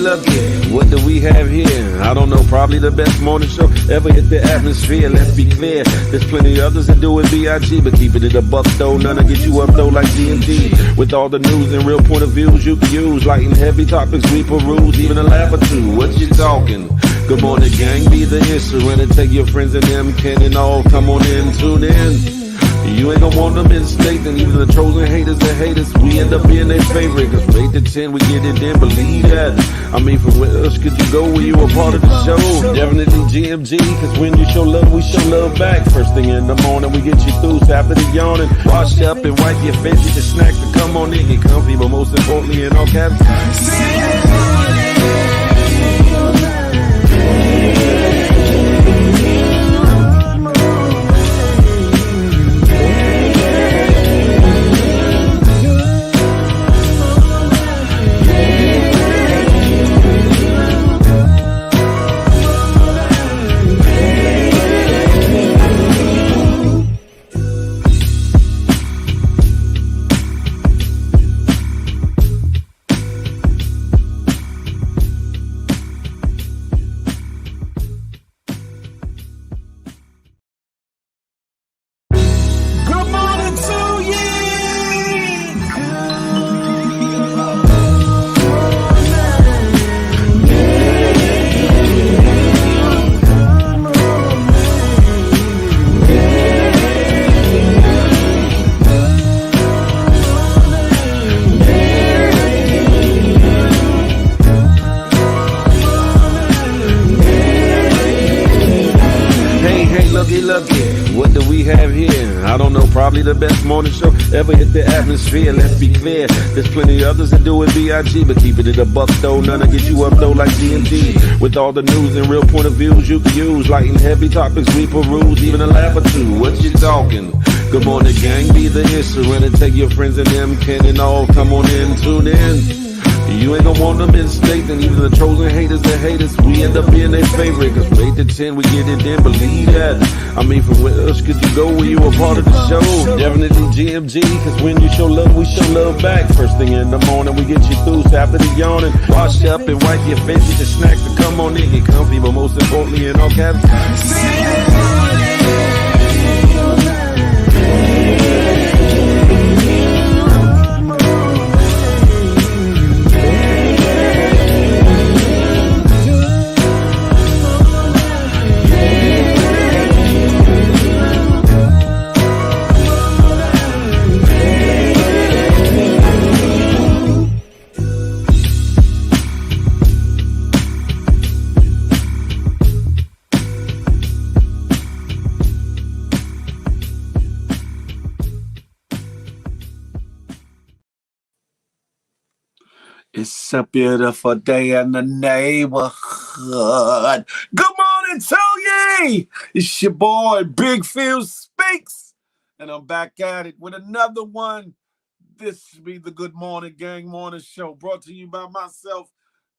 look it. What do we have here? I don't know, probably the best morning show ever hit the atmosphere. Let's be clear, there's plenty others that do it B.I.G., but keeping it a buck though, none to get you up though like GMT. With all the news and real point of views you can use, light and heavy topics we peruse, even a laugh or two. What you talking? Good morning, gang, be the instrument, take your friends and them can and all come on in, tune in. You ain't gonna want them in state, and even the trolls and haters that hate us, we end up being their favorite. Cause from 8 to 10, we get it in, believe that. I mean, from where else could you go when you a part of the show? Definitely GMG, cause when you show love, we show love back. First thing in the morning, we get you through, so after the yawning. Wash up and wipe your face, get your snacks to come on in, get comfy, but most importantly, in all caps. What do we have here? I don't know, probably the best morning show ever hit the atmosphere. Let's be clear, there's plenty others that do it B.I.G., but keeping it a buck though, none to get you up though like GMT. With all the news and real point of views you can use, light and heavy topics we peruse, even a laugh or two. What you talking? Good morning, gang, be the instrument, take your friends and them can and all come on in, tune in. You ain't gonna want them in state, and even the trolls and haters that hate us, we end up being their favorite. Cause from 8 to 10, we get it in, believe that. I mean, from where else could you go when you a part of the show? Definitely GMG, cause when you show love, we show love back. First thing in the morning, we get you through, so after the yawning. Wash up and wipe your face, get your snacks to come on in, get comfy, but most importantly, in all caps. It's a beautiful day in the neighborhood. Good morning to ye. It's your boy, Big Phil Speaks. And I'm back at it with another one. This be the Good Morning Gang Morning Show, brought to you by myself,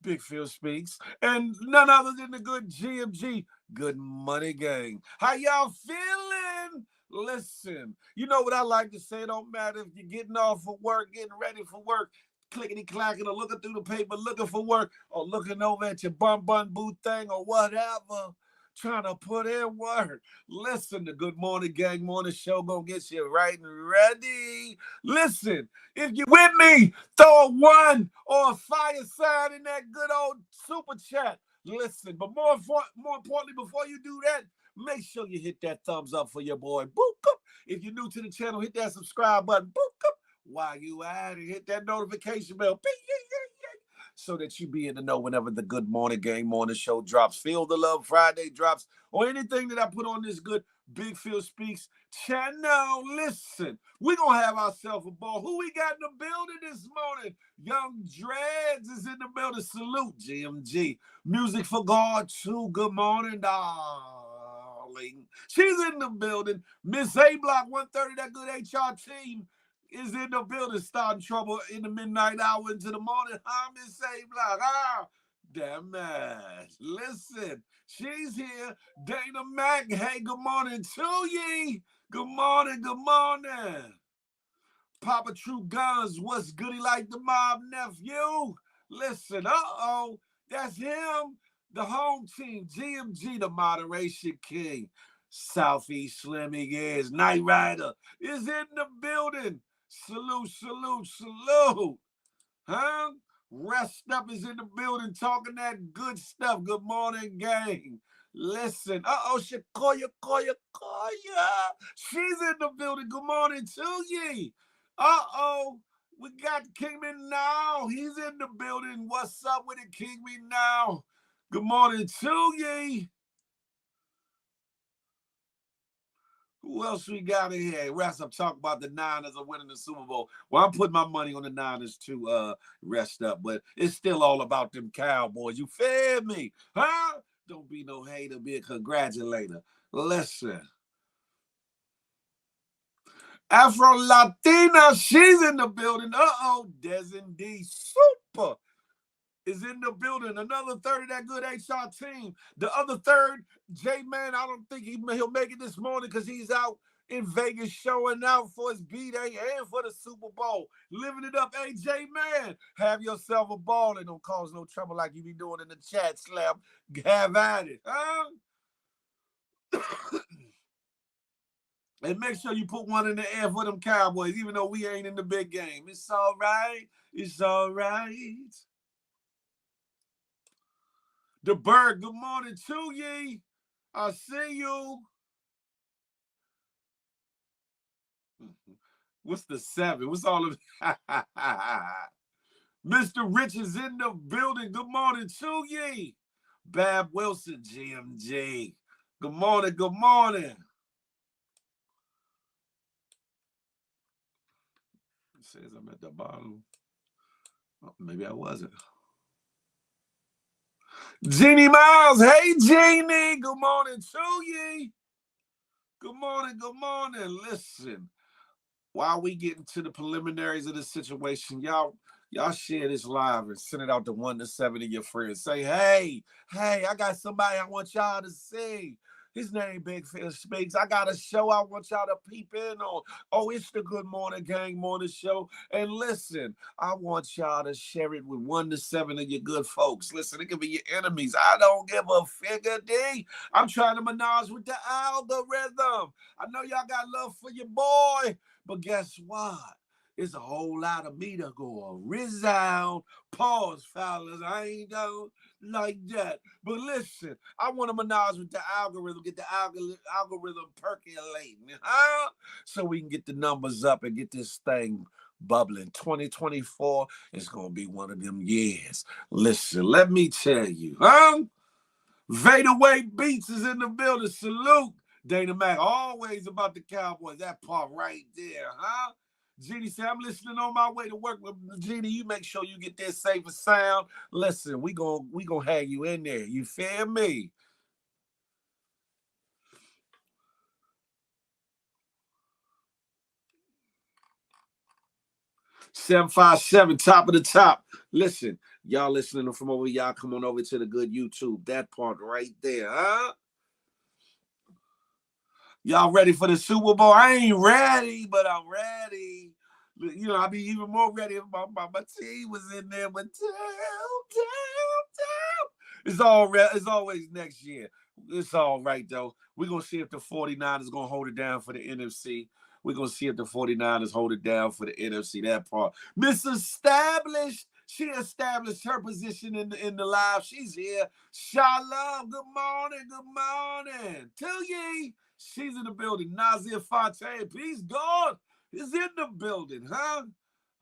Big Phil Speaks, and none other than the good GMG, Good Money Gang. How y'all feeling? Listen, you know what I like to say, it don't matter if you're getting off of work, getting ready for work, clickety-clacking or looking through the paper, looking for work, or looking over at your bun boot thing or whatever, trying to put in work. Listen, the Good Morning Gang Morning Show gonna get you right and ready. Listen, if you with me, throw a 1 or a fire sign in that good old super chat. Listen, but more importantly, before you do that, make sure you hit that thumbs up for your boy. Boop up. If you're new to the channel, hit that subscribe button. Boop up. While you at it, hit that notification bell. So that you be in the know whenever the Good Morning Gang Morning Show drops. Feel the Love Friday drops, or anything that I put on this good Big Phil Speaks channel. Listen, we're going to have ourselves a ball. Who we got in the building this morning? Young Dreads is in the building. Salute, GMG. Music for God, too. Good morning, darling. She's in the building. Miss A-Block 130, that good HR team, is in the building, starting trouble in the midnight hour into the morning. Miss A-Block. Damn it. Listen, she's here. Dana Mack. Hey, good morning to ye. Good morning, good morning. Papa True Guns, what's goody like the mob nephew? Listen, That's him, the home team, GMG, the moderation king. Southeast Slimmy is Night Rider is in the building. Salute, salute, salute. Huh? Rest Up is in the building talking that good stuff. Good morning, gang. Listen. Shakoya, Koya. She's in the building. Good morning to ye. We got Kingman now. He's in the building. What's up with it, Kingman now? Good morning to ye. Who else we got in here? Rest Up talk about the Niners are winning the Super Bowl. Well, I'm putting my money on the Niners to Rest Up, but it's still all about them Cowboys. You feel me? Huh? Don't be no hater, be a congratulator. Listen. Afro Latina, she's in the building. Desin D Super is in the building. Another third of that good HR team. The other third, J-Man, I don't think he'll make it this morning because he's out in Vegas showing out for his B-Day and for the Super Bowl. Living it up. Hey, J-Man, have yourself a ball and don't cause no trouble like you be doing in the chat, Slap. Have at it, huh? And make sure you put one in the air for them Cowboys, even though we ain't in the big game. It's all right. It's all right. The Bird, good morning to ye. I see you. What's the 7? What's all of it? Mr. Rich is in the building. Good morning to ye. Bab Wilson, GMG. Good morning, good morning. It says I'm at the bottom. Oh, maybe I wasn't. Jeannie Miles. Hey, Jeannie. Good morning to ye. Good morning, good morning. Listen, while we get into the preliminaries of the situation, y'all share this live and send it out to 1 to 7 of your friends. Say, hey, I got somebody I want y'all to see. His name Big Phil Speaks. I got a show I want y'all to peep in on. Oh, it's the Good Morning Gang Morning Show. And listen, I want y'all to share it with 1 to 7 of your good folks. Listen, it can be your enemies. I don't give a figure D. I'm trying to menage with the algorithm. I know y'all got love for your boy, but guess what? It's a whole lot of me to go resound. Pause, fellas. I ain't don't like that. But listen, I want to menage with the algorithm, get the algorithm percolating, huh? So we can get the numbers up and get this thing bubbling. 2024 is going to be one of them years. Listen, let me tell you, huh? Vader Wade Beats is in the building. Salute. Dana Mac, always about the Cowboys. That part right there, huh? Jeannie said, I'm listening on my way to work. With Jeannie, you make sure you get there safe and sound. Listen, we gonna hang you in there. You feel me? $757, top of the top. Listen, y'all listening from over, y'all come on over to the good YouTube. That part right there, huh? Y'all ready for the Super Bowl? I ain't ready, but I'm ready. You know, I'll be even more ready if my team was in there. But damn. It's always next year. It's all right, though. We're going to see if the 49ers going to hold it down for the NFC. We're going to see if the 49ers hold it down for the NFC, that part. Miss Established. She established her position in the live. She's here. Shalom. Good morning. To ye. She's in the building. Nazir Fontaine, peace God, is in the building, huh?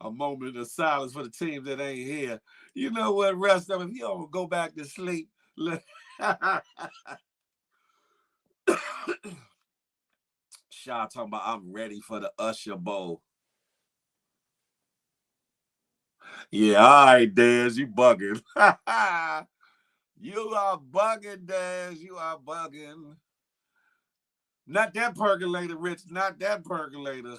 A moment of silence for the team that ain't here. You know what, Rest Up, if you don't go back to sleep. Shaw talking about I'm ready for the Usher Bowl. Yeah, all right, Daz, you bugging. You are bugging, Daz. You are bugging. Not that percolator, Rich. Not that percolator.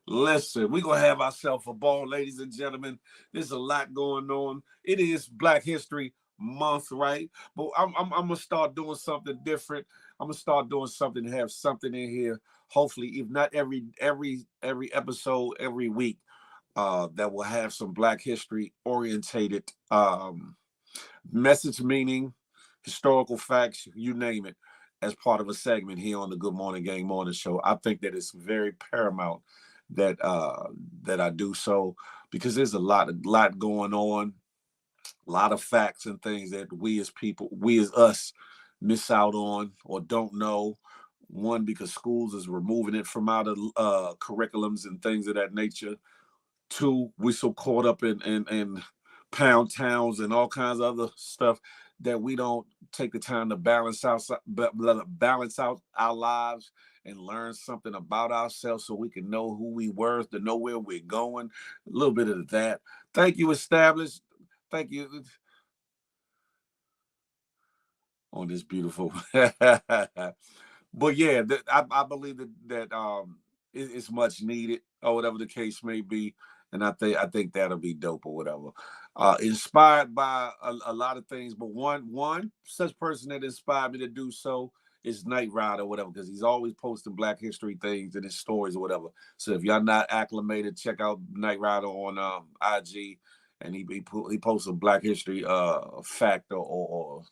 Listen, we're going to have ourselves a ball, ladies and gentlemen. There's a lot going on. It is Black History month, right? But I'm gonna start doing something different. I'm gonna start doing something to have something in here. Hopefully, if not every episode every week, that will have some Black history orientated message, meaning, historical facts, you name it, as part of a segment here on the Good Morning Gang Morning Show. I think that it's very paramount that I do so, because there's a lot going on, a lot of facts and things that we as people, we as us, miss out on or don't know. One, because schools is removing it from out of curriculums and things of that nature. Two, we so caught up in pound towns and all kinds of other stuff that we don't take the time to balance out our lives and learn something about ourselves so we can know who we were, to know where we're going. A little bit of that. Thank you, established. Thank you on this beautiful. But yeah, I believe that it's much needed, or whatever the case may be, and I think that'll be dope or whatever. Inspired by a lot of things, but one such person that inspired me to do so is Knight Rider or whatever, because he's always posting Black history things in his stories or whatever. So if y'all not acclimated, check out Knight Rider on IG, and he posts a Black history fact or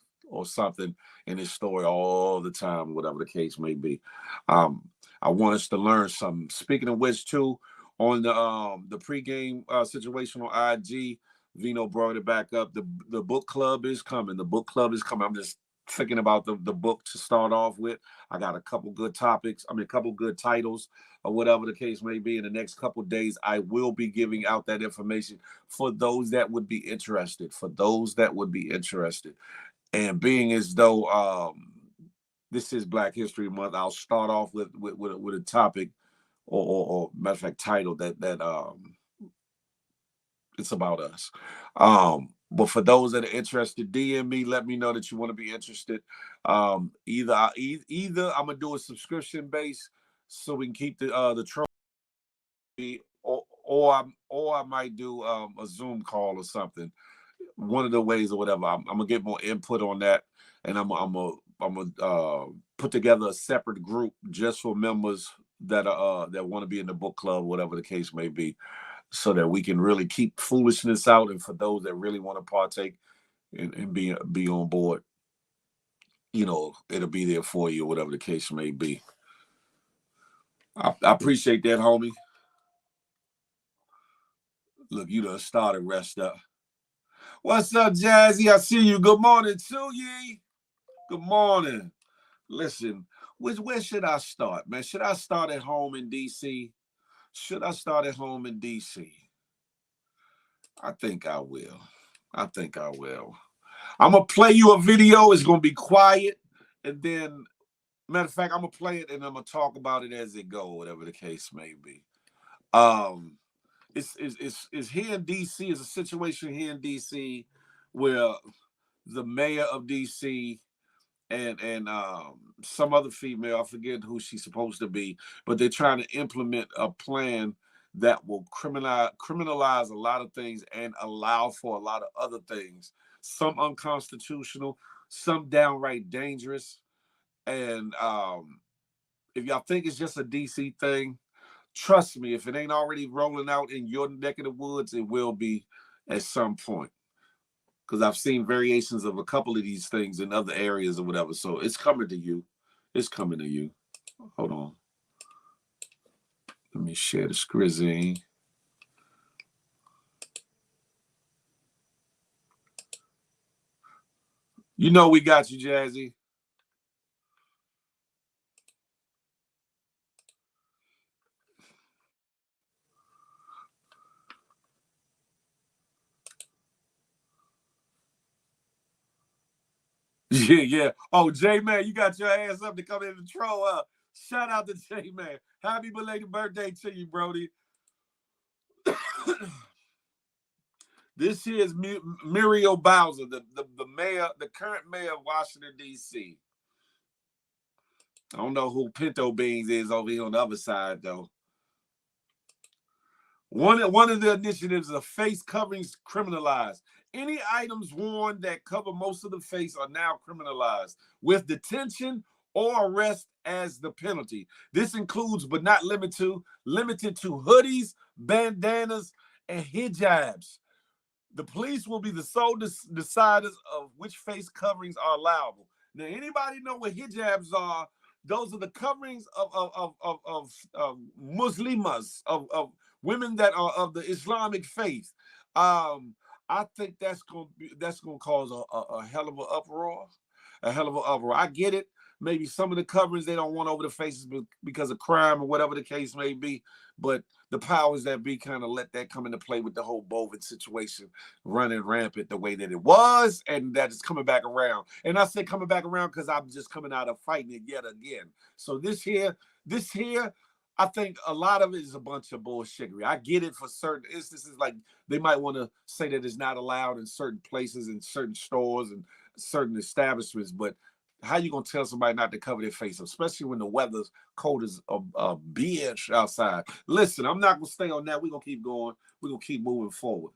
something in his story all the time, whatever the case may be. I want us to learn something. Speaking of which, too, on the pregame situation on IG, Vino brought it back up. The book club is coming. The book club is coming. I'm just thinking about the book to start off with. I got a couple good topics. I mean, a couple good titles, or whatever the case may be. In the next couple of days, I will be giving out that information for those that would be interested. For those that would be interested. And being as though this is Black History Month, I'll start off with a topic, or matter of fact title that it's about us. But for those that are interested, DM me. Let me know that you want to be interested. Either I'm gonna do a subscription base so we can keep the trophy, or I might do a Zoom call or something. One of the ways or whatever. I'm gonna get more input on that, and I'm gonna put together a separate group just for members that want to be in the book club, whatever the case may be, so that we can really keep foolishness out, and for those that really want to partake and be on board, it'll be there for you, whatever the case may be. I appreciate that, homie. Look, you done started. Rest up. What's up, Jazzy? I see you. Good morning to ye. Good morning. Listen, where should I start, man? Should I start at home in DC? Should I start at home in DC? I think I will. I think I will. I'm gonna play you a video. It's gonna be quiet, and then, matter of fact, I'm gonna play it and I'm gonna talk about it as it go, whatever the case may be. It's here in DC. It's a situation here in DC where the mayor of DC and some other female, I forget who she's supposed to be, but they're trying to implement a plan that will criminalize a lot of things and allow for a lot of other things. Some unconstitutional, some downright dangerous. And if y'all think it's just a DC thing, trust me, if it ain't already rolling out in your neck of the woods, it will be at some point. Because I've seen variations of a couple of these things in other areas or whatever. So it's coming to you. It's coming to you. Hold on. Let me share the screen. You know we got you, Jazzy. Yeah, yeah. Oh, J-Man, you got your ass up to come in and troll up. Shout out to J-Man. Happy belated birthday to you, Brody. This here is Muriel Bowser, the mayor, the current mayor of Washington, D.C. I don't know who Pinto Beans is over here on the other side, though. One of the initiatives is face coverings criminalized. Any items worn that cover most of the face are now criminalized, with detention or arrest as the penalty. This includes, but not limited to hoodies, bandanas, and hijabs. The police will be the sole deciders of which face coverings are allowable. Now, anybody know what hijabs are? Those are the coverings of Muslimas, of women that are of the Islamic faith. I think that's gonna cause a hell of an uproar, a hell of an uproar. I get it. Maybe some of the coverings they don't want over the faces because of crime or whatever the case may be, but the powers that be kind of let that come into play with the whole Bovin situation running rampant the way that it was, and that is coming back around. And I say coming back around because I'm just coming out of fighting it yet again. So this here, I think a lot of it is a bunch of bullshittery. I get it for certain instances, like they might want to say that it's not allowed in certain places, in certain stores, and certain establishments, but how you gonna tell somebody not to cover their face, especially when the weather's cold as a bitch outside? Listen, I'm not gonna stay on that. We're gonna keep going. We're gonna keep moving forward.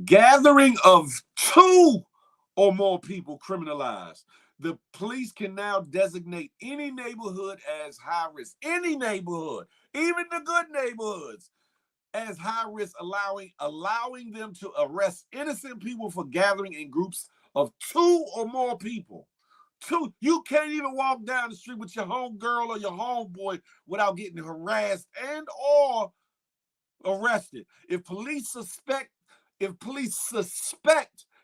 Gathering of 2 or more people criminalized. The police can now designate any neighborhood as high risk. Any neighborhood, even the good neighborhoods, as high risk, allowing them to arrest innocent people for gathering in groups of 2 or more people. 2, you can't even walk down the street with your homegirl or your homeboy without getting harassed and or arrested. If police suspect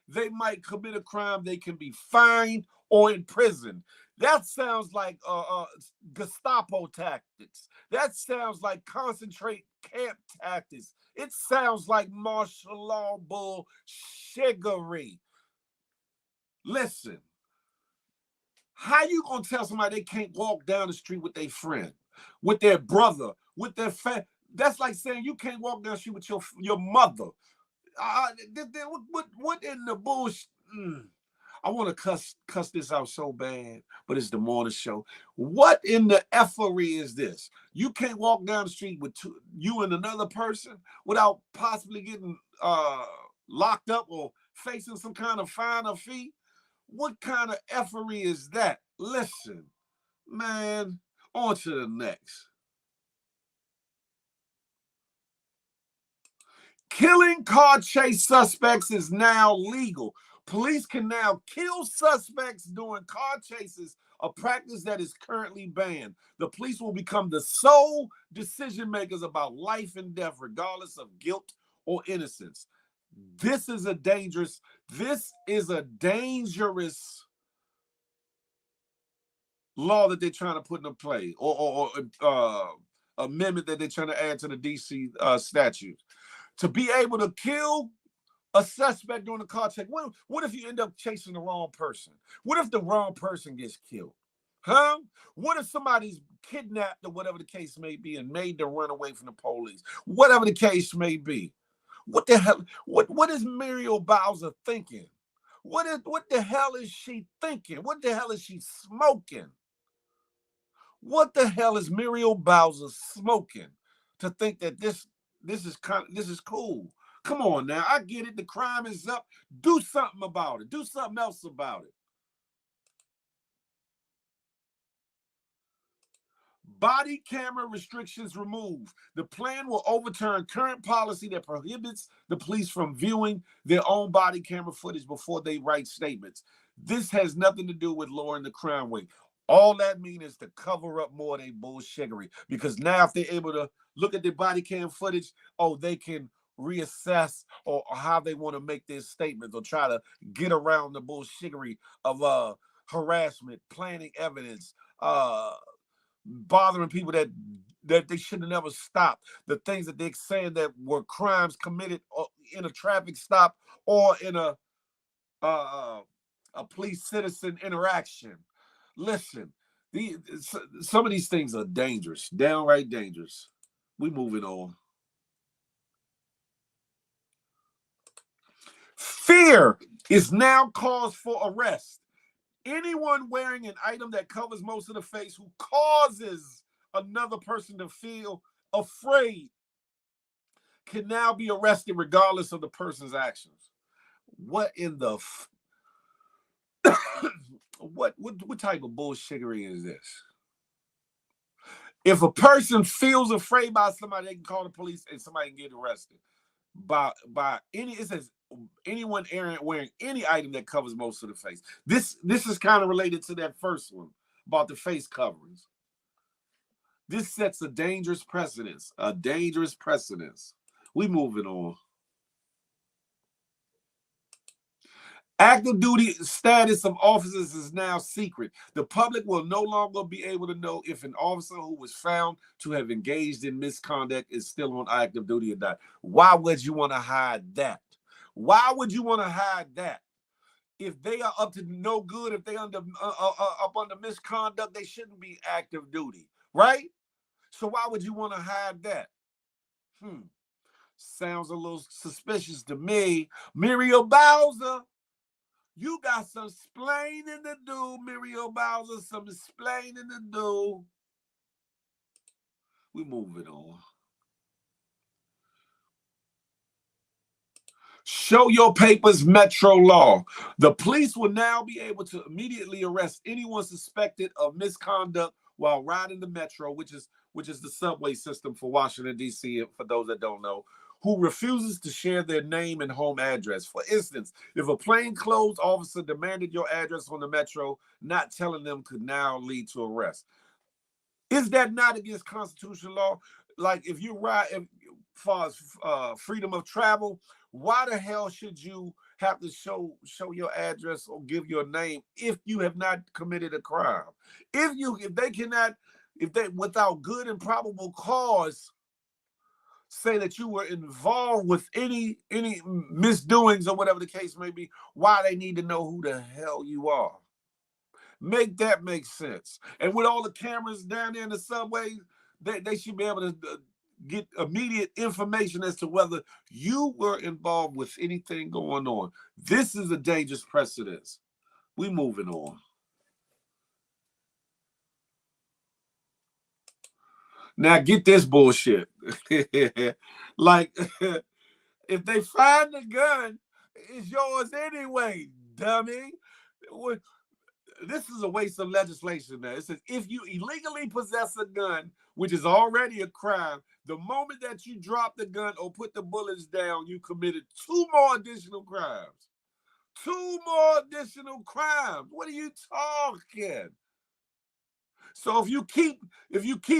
they might commit a crime, they can be fined or imprisoned. That sounds like Gestapo tactics. That sounds like concentrate camp tactics. It sounds like martial law bullshittery. Listen, how you gonna tell somebody they can't walk down the street with their friend, with their brother, with their family? That's like saying you can't walk down the street with your mother. What in the bullshit? I want to cuss this out so bad, but it's the morning show. What in the effery is this? You can't walk down the street with you and another person without possibly getting locked up or facing some kind of fine or fee? What kind of effery is that? Listen, man, on to the next. Killing car chase suspects is now legal. Police can now kill suspects during car chases, a practice that is currently banned. The police will become the sole decision makers about life and death, regardless of guilt or innocence. This is a dangerous law that they're trying to put into play, or amendment that they're trying to add to the DC statute. To be able to kill a suspect during a car check. What if you end up chasing the wrong person? What if the wrong person gets killed? Huh? What if somebody's kidnapped or whatever the case may be and made to run away from the police? Whatever the case may be. What the hell? What is Muriel Bowser thinking? What the hell is she thinking? What the hell is she smoking? What the hell is Muriel Bowser smoking to think that this is cool? Come on now, I get it. The crime is up. Do something about it. Do something else about it. Body camera restrictions removed. The plan will overturn current policy that prohibits the police from viewing their own body camera footage before they write statements. This has nothing to do with lowering the crime rate. All that means is to cover up more of their bullshittery. Because now if they're able to look at their body cam footage, they can reassess or how they want to make their statements or try to get around the bullshittery of harassment, planting evidence, bothering people that they should have never stopped. The things that they're saying that were crimes committed in a traffic stop or in a police citizen interaction. Listen, some of these things are dangerous, downright dangerous. We moving on. Fear is now cause for arrest. Anyone wearing an item that covers most of the face who causes another person to feel afraid can now be arrested regardless of the person's actions. What in the what type of bullshittery is this? If a person feels afraid by somebody, they can call the police and somebody can get arrested. By any, it says anyone wearing any item that covers most of the face. This is kind of related to that first one about the face coverings. This sets a dangerous precedence. A dangerous precedence. We moving on. Active duty status of officers is now secret. The public will no longer be able to know if an officer who was found to have engaged in misconduct is still on active duty or not. Why would you want to hide that? Why would you want to hide that? If they are up to no good, if they up under misconduct, they shouldn't be active duty, right? So why would you want to hide that? Sounds a little suspicious to me. Muriel Bowser, you got some explaining to do, Muriel Bowser, some explaining to do. We moving on. Show your papers, Metro law. The police will now be able to immediately arrest anyone suspected of misconduct while riding the Metro, which is the subway system for Washington, D.C., for those that don't know, who refuses to share their name and home address. For instance, if a plainclothes officer demanded your address on the Metro, not telling them could now lead to arrest. Is that not against constitutional law? Like if you ride, as far as freedom of travel, why the hell should you have to show your address or give your name if you have not committed a crime? If they without good and probable cause say that you were involved with any misdoings or whatever the case may be, why they need to know who the hell you are? Make that make sense. And with all the cameras down there in the subway, they should be able to get immediate information as to whether you were involved with anything going on. This is a dangerous precedent. We moving on. Now get this bullshit. Like, if they find the gun, it's yours anyway, dummy. This is a waste of legislation now. It says if you illegally possess a gun, which is already a crime, the moment that you drop the gun or put the bullets down, you committed 2 more additional crimes. 2 more additional crimes. What are you talking? So if you keep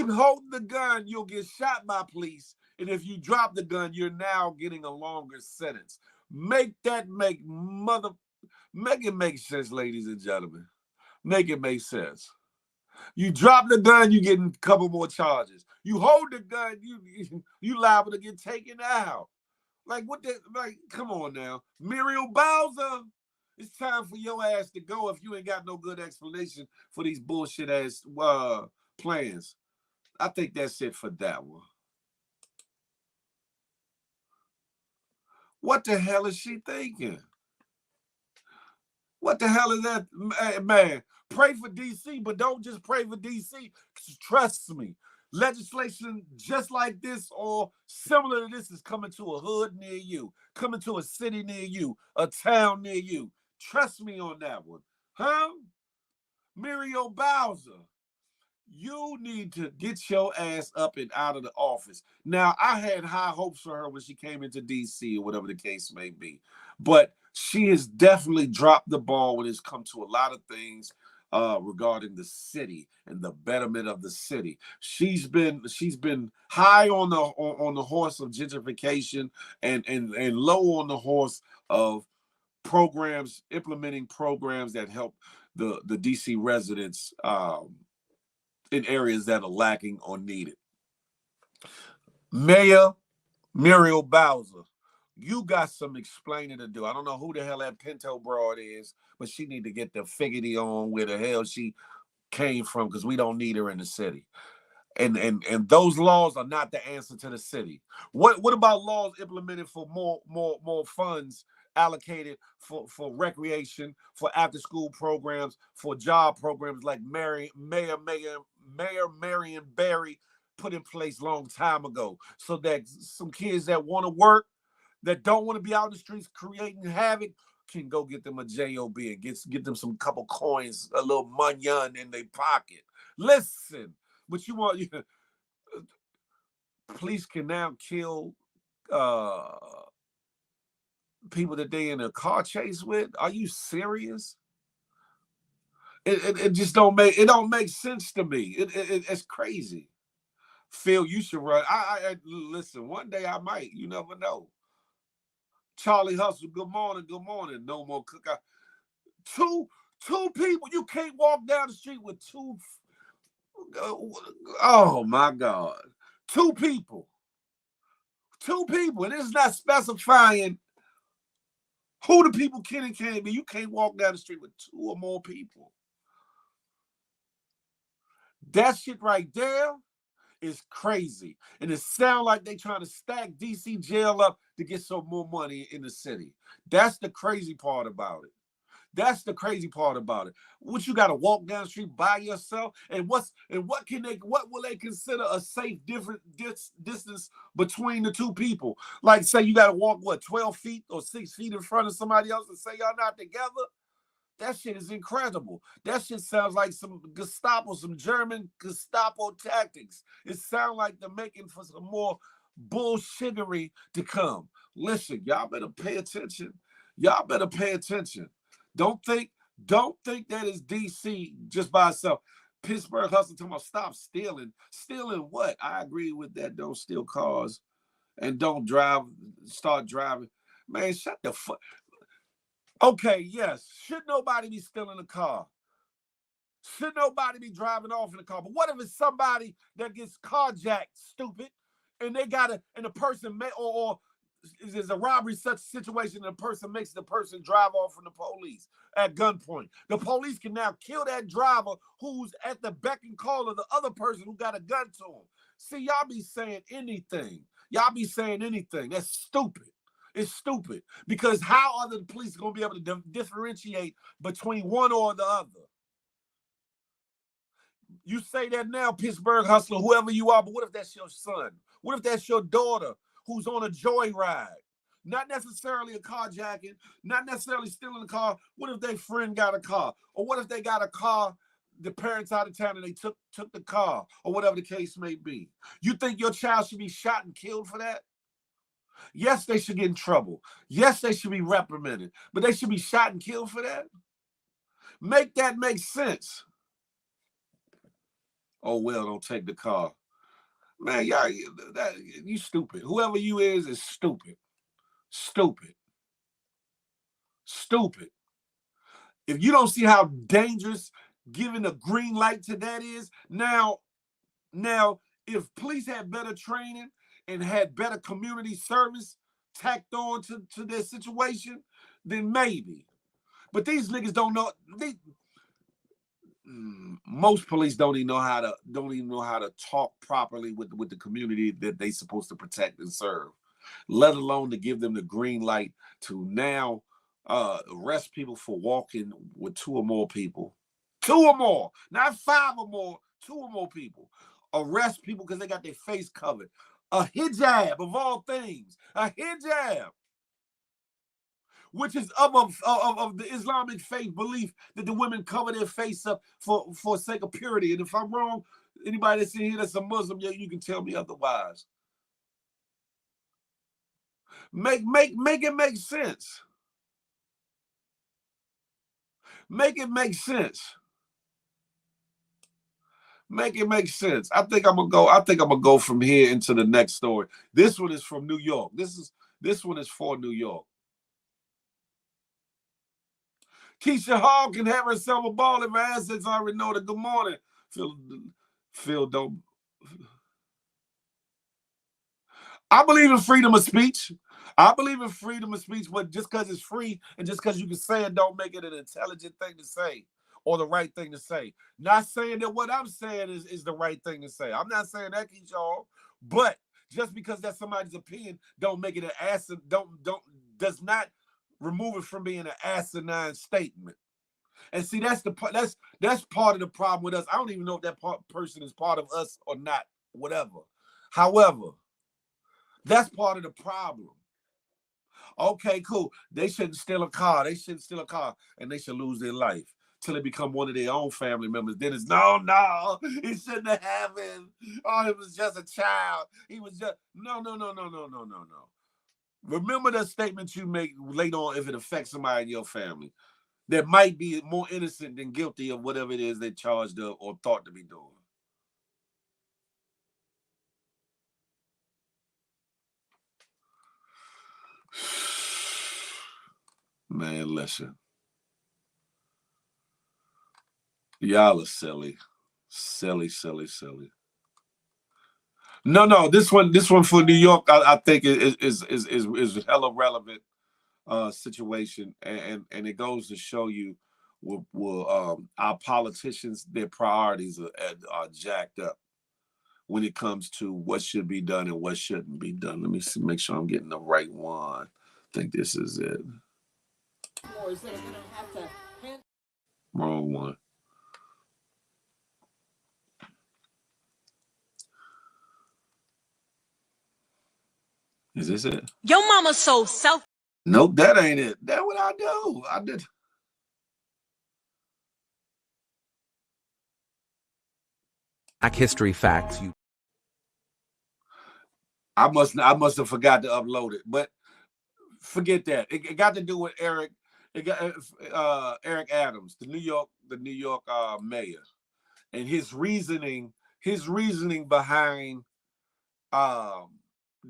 holding the gun, you'll get shot by police. And if you drop the gun, you're now getting a longer sentence. Make it make sense, ladies and gentlemen. Make it make sense. You drop the gun, you getting a couple more charges. You hold the gun, you liable to get taken out. Like what the come on now. Muriel Bowser, it's time for your ass to go if you ain't got no good explanation for these bullshit ass plans. I think that's it for that one. What the hell is she thinking? What the hell is that, man? Pray for D.C., but don't just pray for D.C. Trust me. Legislation just like this or similar to this is coming to a hood near you, coming to a city near you, a town near you. Trust me on that one. Huh? Muriel Bowser, you need to get your ass up and out of the office. Now, I had high hopes for her when she came into D.C. or whatever the case may be. But she has definitely dropped the ball when it's come to a lot of things regarding the city and the betterment of the city. She's been high on the horse of gentrification and low on the horse of implementing programs that help the DC residents in areas that are lacking or needed. Mayor Muriel Bowser, you got some explaining to do. I don't know who the hell that Pinto broad is, but she need to get the figgity on where the hell she came from, because we don't need her in the city. And those laws are not the answer to the city. What about laws implemented for more funds allocated for recreation, for after school programs, for job programs like Mayor Marion Barry put in place long time ago so that some kids that want to work, that don't want to be out in the streets creating havoc, can go get them a job and get them some couple coins, a little money in their pocket. Listen, but police can now kill people that they in a car chase with. Are you serious? It just don't make sense to me. It's crazy. Phil, you should run. I listen. One day I might. You never know. Charlie Hustle. Good morning. Good morning. No more cookout. Two people. You can't walk down the street with two. Oh my God. Two people. And it's not specifying who the people can and can't be. You can't walk down the street with two or more people. That shit right there is crazy. And it sounds like they trying to stack DC jail up to get some more money in the city. That's the crazy part about it. What, you got to walk down the street by yourself? And what will they consider a safe distance between the two people? Like, say you got to walk 12 feet or 6 feet in front of somebody else and say y'all not together? That shit is incredible. That shit sounds like some German Gestapo tactics. It sounds like they're making for some more bullshittery to come. Listen, y'all better pay attention. Don't think that it's DC just by itself. Pittsburgh Hustle talking about stop stealing. Stealing what? I agree with that. Don't steal cars and don't start driving. Man, shut the fuck. Okay, yes. Should nobody be stealing a car? Should nobody be driving off in a car? But what if it's somebody that gets carjacked, stupid, and the person or there's a robbery such situation, and the person makes the person drive off from the police at gunpoint. The police can now kill that driver who's at the beck and call of the other person who got a gun to him. See, y'all be saying anything. That's stupid. It's stupid, because how are the police going to be able to differentiate between one or the other? You say that now, Pittsburgh Hustler, whoever you are, but what if that's your son? What if that's your daughter who's on a joyride? Not necessarily a carjacking, not necessarily stealing a car. What if their friend got a car? Or what if they got a car, the parents out of town, and they took the car, or whatever the case may be? You think your child should be shot and killed for that? Yes, they should get in trouble. Yes, they should be reprimanded, but they should be shot and killed for that? Make that make sense. Oh, well, don't take the car. Man, y'all, you stupid. Whoever you is stupid. Stupid. If you don't see how dangerous giving a green light to that is, now, if police had better training and had better community service tacked on to their situation, then maybe. But these niggas don't know. Most police don't even know how to talk properly with the community that they supposed to protect and serve, let alone to give them the green light to now arrest people for walking with two or more people. Two or more, not five or more, two or more people. Arrest people because they got their face covered. A hijab, of all things, a hijab, which is of the Islamic faith belief that the women cover their face up for sake of purity. And if I'm wrong, anybody that's in here that's a Muslim, you can tell me otherwise. Make it make sense. Make it make sense. Make it make sense. I think I'm gonna go from here into the next story. This one is from New York. This one is for New York. Keisha Hall can have herself a ball if her assets already know the good morning. Phil don't. I believe in freedom of speech. But just because it's free and just because you can say it, don't make it an intelligent thing to say or the right thing to say. Not saying that what I'm saying is the right thing to say. I'm not saying that, Keisha Hall. But just because that's somebody's opinion, don't make it does not remove it from being an asinine statement. And see, that's part of the problem with us. I don't even know if that person is part of us or not whatever. However, that's part of the problem. Okay, cool. They shouldn't steal a car. They shouldn't steal a car, and they should lose their life till it become one of their own family members. Then it's no, he shouldn't have happened. Oh, he was just a child. He was just no. Remember the statement you make later on if it affects somebody in your family that might be more innocent than guilty of whatever it is they charged up or thought to be doing. Man, listen. Y'all are silly. Silly. No. This one for New York, I think is hella relevant situation, and it goes to show you our politicians, their priorities are jacked up when it comes to what should be done and what shouldn't be done. Let me see, make sure I'm getting the right one. I think this is it. Wrong one. Is this it? Your mama's so self. Nope, that ain't it. That's what I do. I did. Black History Facts. I must have forgot to upload it, but forget that. It got to do with Eric. It got Eric Adams, the New York mayor, and his reasoning behind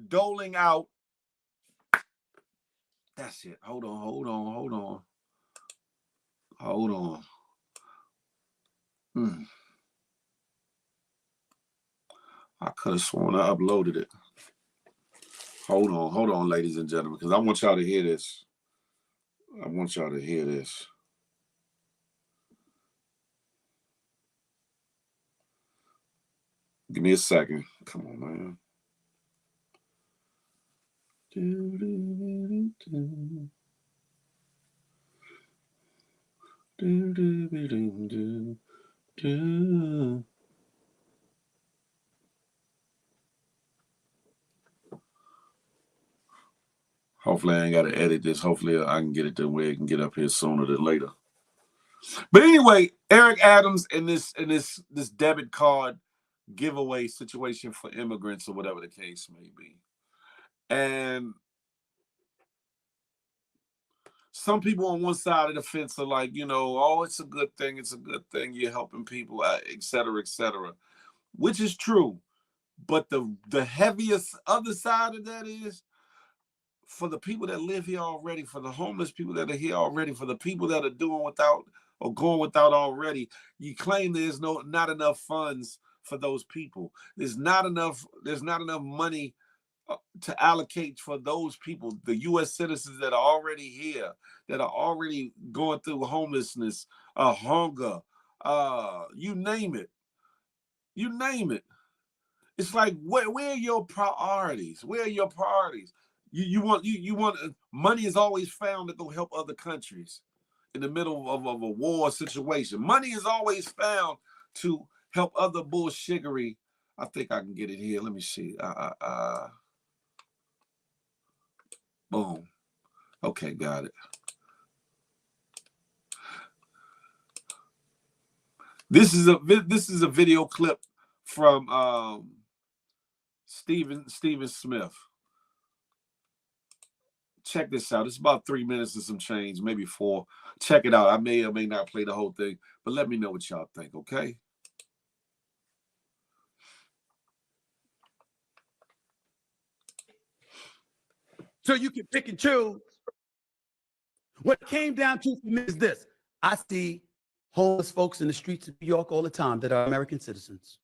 doling out. That's it. Hold on. I could have sworn I uploaded it. Hold on, ladies and gentlemen, because I want y'all to hear this. Give me a second. Come on, man. Hopefully I ain't got to edit this. Hopefully I can get it to where it can get up here sooner than later. But anyway, Eric Adams and this debit card giveaway situation for immigrants or whatever the case may be. And some people on one side of the fence are like, oh, it's a good thing. You're helping people, et cetera, which is true. But the heaviest other side of that is for the people that live here already, for the homeless people that are here already, for the people that are doing without or going without already. You claim there's not enough funds for those people. There's not enough money to allocate for those people, the U.S. citizens that are already here, that are already going through homelessness, hunger, you name it. It's like, where are your priorities? You want money is always found to go help other countries in the middle of a war situation. Money is always found to help other bullshittery. I think I can get it here. Let me see. Boom. Okay, got it. This is a video clip from Stephen Smith. Check this out. It's about 3 minutes and some change, maybe 4. Check it out. I may or may not play the whole thing, but let me know what y'all think, okay? So you can pick and choose. What it came down to for me is this. I see homeless folks in the streets of New York all the time that are American citizens.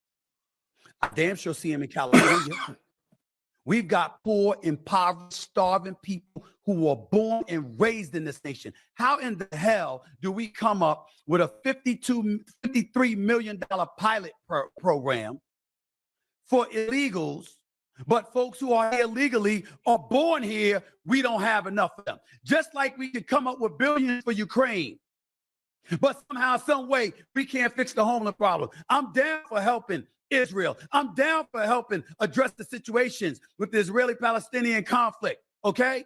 I damn sure see them in California. We've got poor, impoverished, starving people who were born and raised in this nation. How in the hell do we come up with a $53 million pilot program for illegals, but folks who are here legally are born here, we don't have enough of them? Just like we could come up with billions for Ukraine, but somehow, some way, we can't fix the homeless problem. I'm down for helping Israel. I'm down for helping address the situations with the Israeli-Palestinian conflict, okay?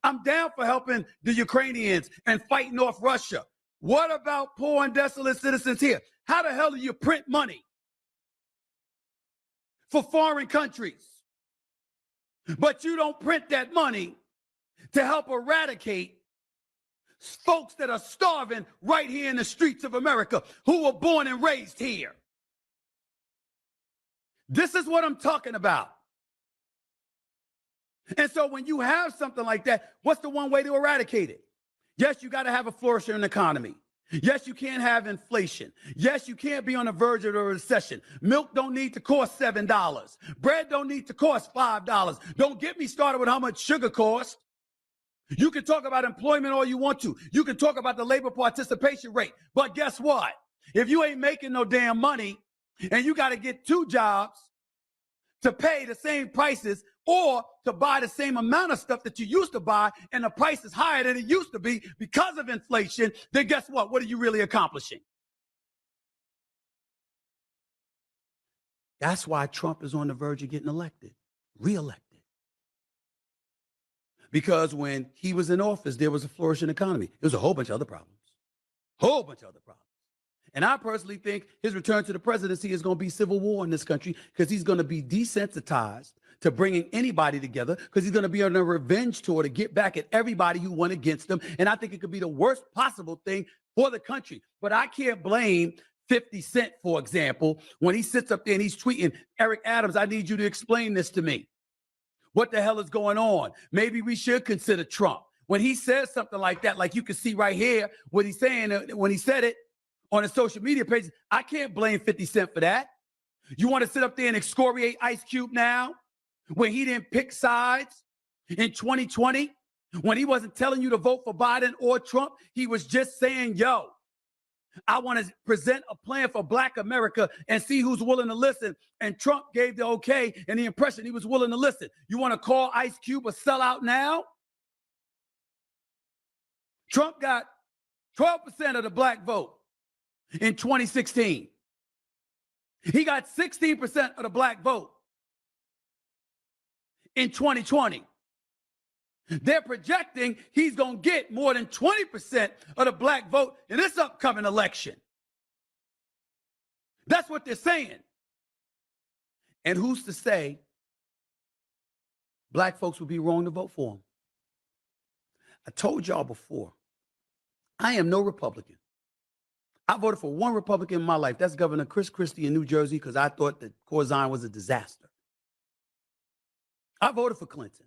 I'm down for helping the Ukrainians and fighting off Russia. What about poor and desolate citizens here? How the hell do you print money for foreign countries, but you don't print that money to help eradicate folks that are starving right here in the streets of America who were born and raised here? This is what I'm talking about. And so when you have something like that, what's the one way to eradicate it? Yes, you got to have a flourishing economy. Yes, you can't have inflation. Yes, you can't be on the verge of a recession. Milk don't need to cost $7. Bread don't need to cost $5. Don't get me started with how much sugar costs. You can talk about employment all you want to. You can talk about the labor participation rate. But guess what? If you ain't making no damn money and you got to get 2 jobs to pay the same prices or to buy the same amount of stuff that you used to buy, and the price is higher than it used to be because of inflation, then guess what? What are you really accomplishing? That's why Trump is on the verge of getting reelected. Because when he was in office, there was a flourishing economy. There was a whole bunch of other problems. And I personally think his return to the presidency is going to be civil war in this country, because he's going to be desensitized to bringing anybody together, because he's going to be on a revenge tour to get back at everybody who went against him. And I think it could be the worst possible thing for the country. But I can't blame 50 Cent, for example, when he sits up there and he's tweeting, Eric Adams, I need you to explain this to me. What the hell is going on? Maybe we should consider Trump. When he says something like that, like you can see right here, what he's saying when he said it on his social media page, I can't blame 50 Cent for that. You want to sit up there and excoriate Ice Cube now when he didn't pick sides in 2020, when he wasn't telling you to vote for Biden or Trump? He was just saying, yo, I want to present a plan for Black America and see who's willing to listen. And Trump gave the okay and the impression he was willing to listen. You want to call Ice Cube a sellout now? Trump got 12% of the Black vote in 2016. He got 16% of the Black vote in 2020. They're projecting he's going to get more than 20% of the Black vote in this upcoming election. That's what they're saying. And who's to say Black folks would be wrong to vote for him? I told y'all before, I am no Republican. I voted for one Republican in my life. That's Governor Chris Christie in New Jersey, because I thought that Corzine was a disaster. I voted for Clinton.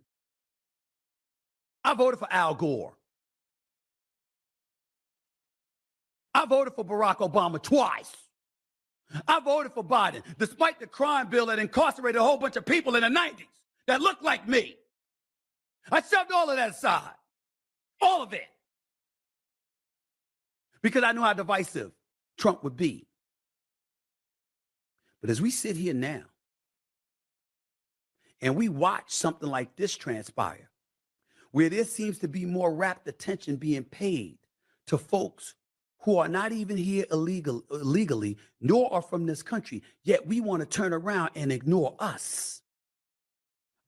I voted for Al Gore. I voted for Barack Obama twice. I voted for Biden, despite the crime bill that incarcerated a whole bunch of people in the 90s that looked like me. I shoved all of that aside. All of it. Because I knew how divisive Trump would be. But as we sit here now and we watch something like this transpire, where there seems to be more rapt attention being paid to folks who are not even here illegally, nor are from this country, yet we want to turn around and ignore us,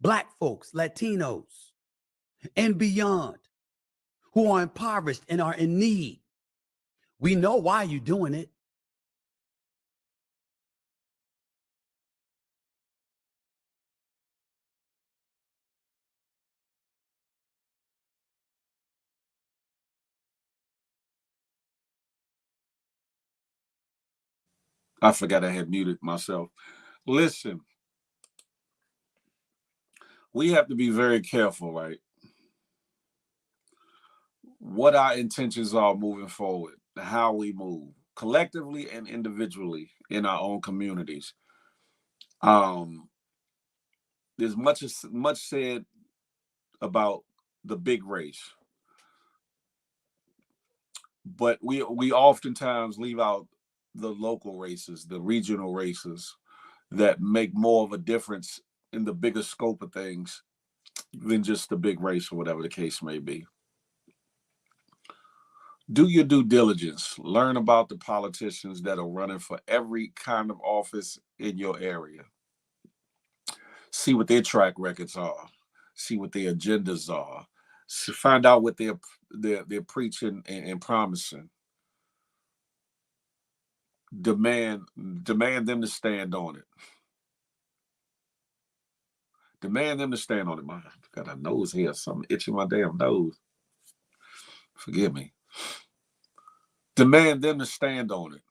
Black folks, Latinos, and beyond, who are impoverished and are in need. We know why you're doing it. I forgot I had muted myself. Listen, we have to be very careful, right? What our intentions are moving forward, how we move collectively and individually in our own communities. There's much said about the big race, but we oftentimes leave out the local races, the regional races that make more of a difference in the bigger scope of things than just the big race or whatever the case may be. Do your due diligence. Learn about the politicians that are running for every kind of office in your area. See what their track records are. See what their agendas are. Find out what they're preaching and promising. Demand them to stand on it. Demand them to stand on it. My got a nose here, something itching my damn nose. Forgive me. Demand them to stand on it.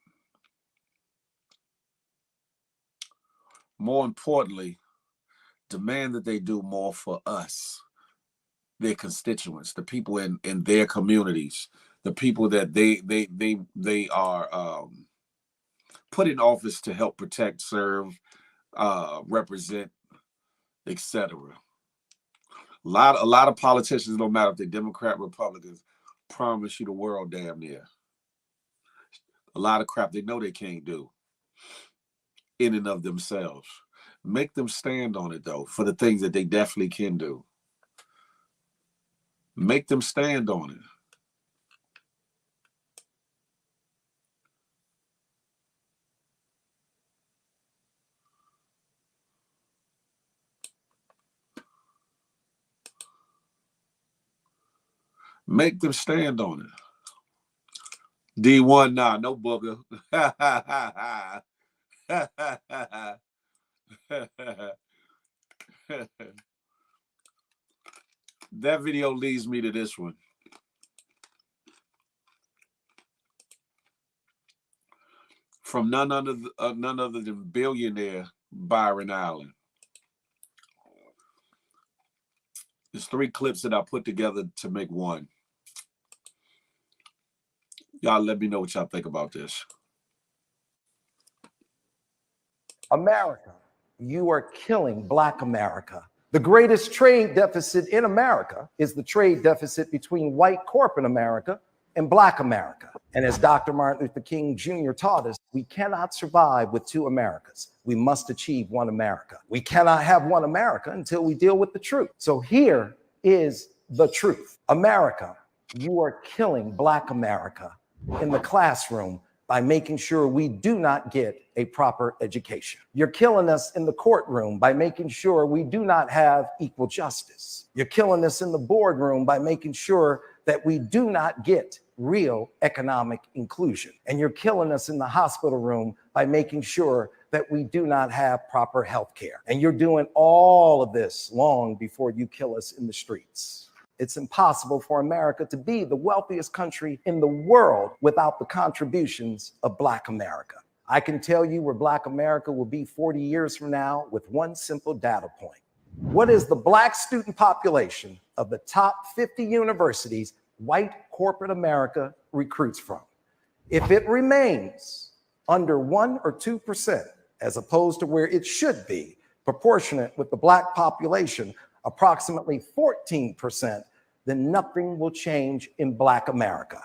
More importantly, demand that they do more for us, their constituents, the people in their communities, the people that they are put in office to help protect, serve, represent, etc. A lot of politicians, no matter if they're Democrat, Republicans, promise you the world damn near. A lot of crap they know they can't do in and of themselves. Make them stand on it though for the things that they definitely can do. Make them stand on it. Make them stand on it. D1, nah, no booger. That video leads me to this one. From none other than billionaire Byron Allen. There's 3 clips that I put together to make one. Y'all let me know what y'all think about this. America, you are killing Black America. The greatest trade deficit in America is the trade deficit between white corporate America and Black America. And as Dr. Martin Luther King Jr. taught us, we cannot survive with 2 Americas. We must achieve 1 America. We cannot have 1 America until we deal with the truth. So here is the truth. America, you are killing Black America in the classroom by making sure we do not get a proper education. You're killing us in the courtroom by making sure we do not have equal justice. You're killing us in the boardroom by making sure that we do not get real economic inclusion. And you're killing us in the hospital room by making sure that we do not have proper health care. And you're doing all of this long before you kill us in the streets. It's impossible for America to be the wealthiest country in the world without the contributions of Black America. I can tell you where Black America will be 40 years from now with one simple data point. What is the Black student population of the top 50 universities white corporate America recruits from? If it remains under 1 or 2%, as opposed to where it should be, proportionate with the Black population, approximately 14%, then nothing will change in Black America.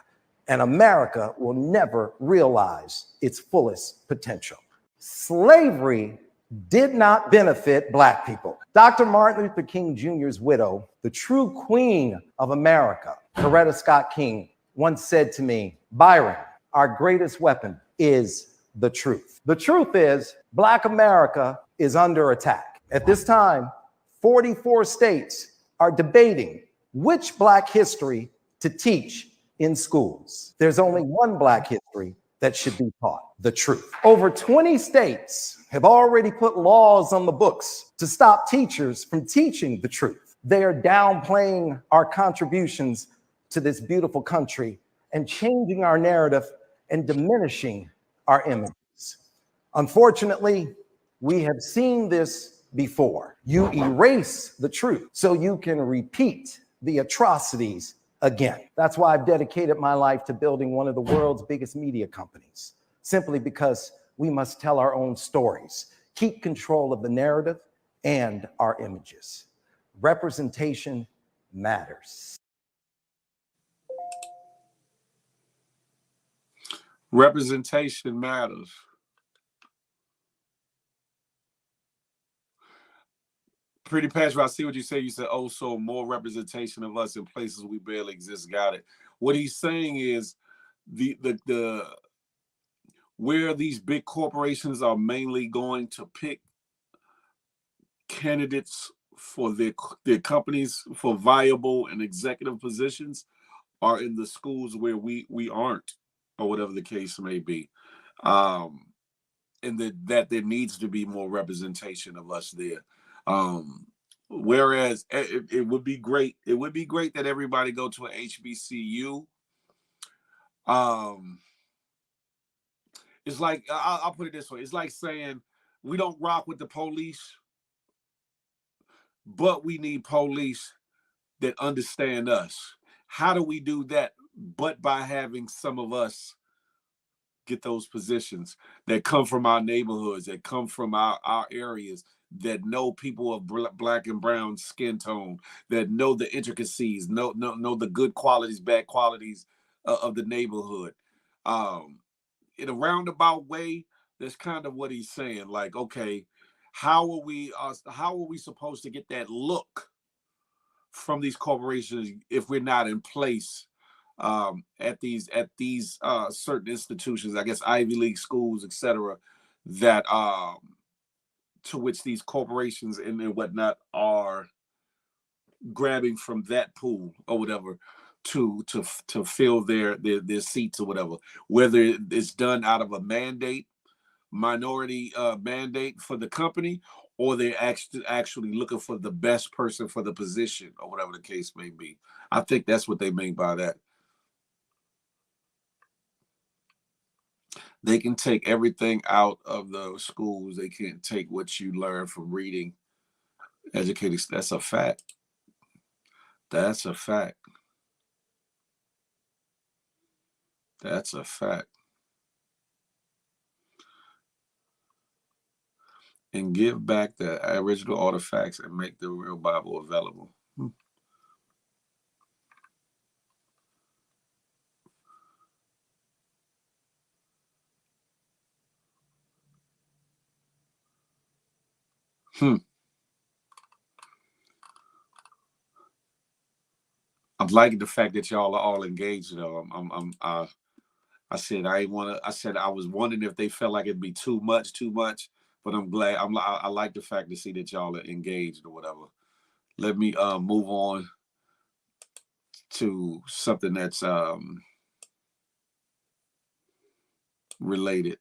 And America will never realize its fullest potential. Slavery did not benefit Black people. Dr. Martin Luther King Jr.'s widow, the true queen of America, Coretta Scott King, once said to me, "Byron, our greatest weapon is the truth." The truth is, Black America is under attack. At this time, 44 states are debating which Black history to teach in schools. There's only one Black history that should be taught: the truth. Over 20 states have already put laws on the books to stop teachers from teaching the truth. They are downplaying our contributions to this beautiful country and changing our narrative and diminishing our images. Unfortunately, we have seen this before. You erase the truth so you can repeat the atrocities again. That's why I've dedicated my life to building one of the world's biggest media companies, simply because we must tell our own stories, keep control of the narrative and our images. Representation matters. Representation matters. Pretty Patrick, I see what you say. You said, oh, so more representation of us in places we barely exist. Got it. What he's saying is the where these big corporations are mainly going to pick candidates for their companies for viable and executive positions are in the schools where we aren't, or whatever the case may be. And that there needs to be more representation of us there. Whereas it would be great. It would be great that everybody go to an HBCU. It's like, I'll put it this way. It's like saying we don't rock with the police, but we need police that understand us. How do we do that? But by having some of us get those positions that come from our neighborhoods, that come from our areas, that know people of black and brown skin tone, that know the intricacies, know the good qualities, bad qualities of the neighborhood. In a roundabout way, that's kind of what he's saying. Like, okay, how are we supposed to get that look from these corporations if we're not in place at these certain institutions, I guess Ivy League schools, etc., that to which these corporations and whatnot are grabbing from that pool or whatever to fill their seats or whatever, whether it's done out of a minority mandate for the company, or they're actually looking for the best person for the position or whatever the case may be. I think that's what they mean by that. They can take everything out of the schools. They can't take what you learn from reading, educating. That's a fact. That's a fact. That's a fact. And give back the original artifacts and make the real Bible available. I'm liking the fact that y'all are all engaged. Though I said I was wondering if they felt like it'd be too much, but I'm glad. I like the fact to see that y'all are engaged or whatever. Let me move on to something that's related.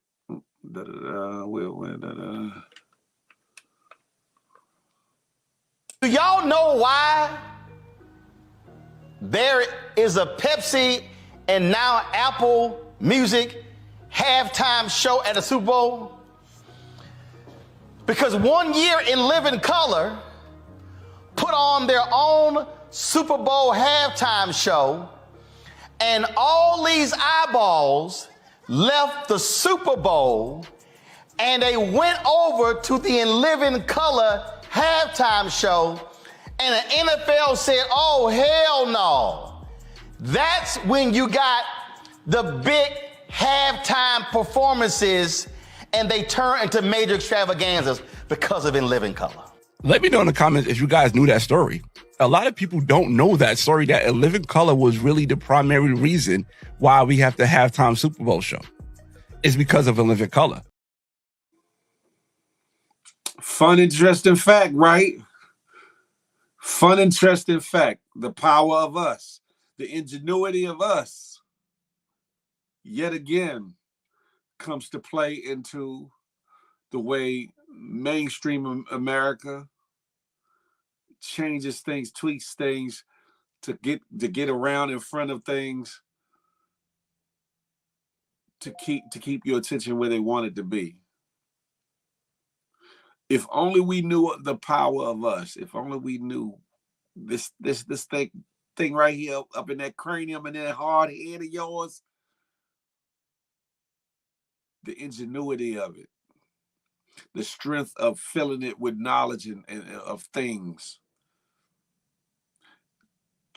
Do y'all know why there is a Pepsi and now Apple Music halftime show at the Super Bowl? Because 1 year in Living Color put on their own Super Bowl halftime show, and all these eyeballs left the Super Bowl and they went over to the In Living Color halftime show, and the NFL said, oh, hell no. That's when you got the big halftime performances and they turn into major extravaganzas because of In Living Color. Let me know in the comments if you guys knew that story. A lot of people don't know that story, that In Living Color was really the primary reason why we have the halftime Super Bowl show. It's because of In Living Color. Fun, interesting fact, right? Fun, interesting fact. The power of us, the ingenuity of us, yet again, comes to play into the way mainstream America changes things, tweaks things to get around in front of things, to keep your attention where they want it to be. If only we knew the power of us. If only we knew this thing right here up in that cranium and that hard head of yours, the ingenuity of it, the strength of filling it with knowledge and of things,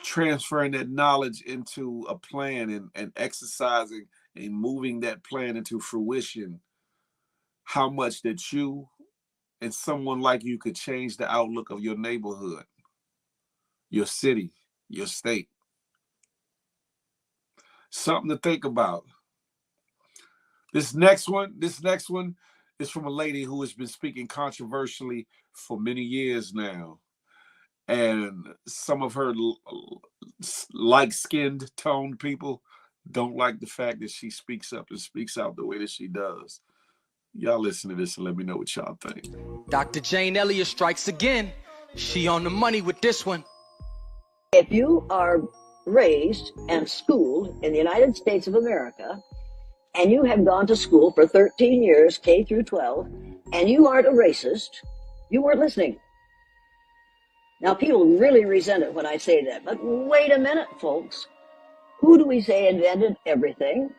transferring that knowledge into a plan and exercising and moving that plan into fruition. How much that you and someone like you could change the outlook of your neighborhood, your city, your state. Something to think about. This next one is from a lady who has been speaking controversially for many years now. And some of her light-skinned toned people don't like the fact that she speaks up and speaks out the way that she does. Y'all listen to this and let me know what y'all think. Dr. Jane Elliott strikes again. She on the money with this one. If you are raised and schooled in the United States of America, and you have gone to school for 13 years, K through 12, and you aren't a racist, you weren't listening. Now, people really resent it when I say that, but wait a minute, folks. Who do we say invented everything,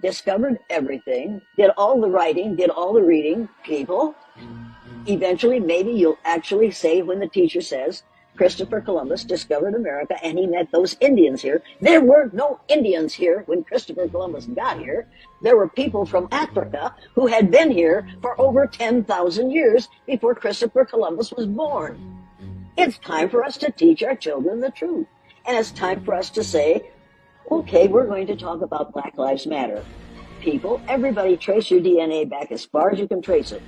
discovered everything, did all the writing, did all the reading? People. Eventually, maybe you'll actually say when the teacher says, Christopher Columbus discovered America and he met those Indians here. There were no Indians here when Christopher Columbus got here. There were people from Africa who had been here for over 10,000 years before Christopher Columbus was born. It's time for us to teach our children the truth. And it's time for us to say, okay, we're going to talk about Black Lives Matter. People, everybody trace your DNA back as far as you can trace it.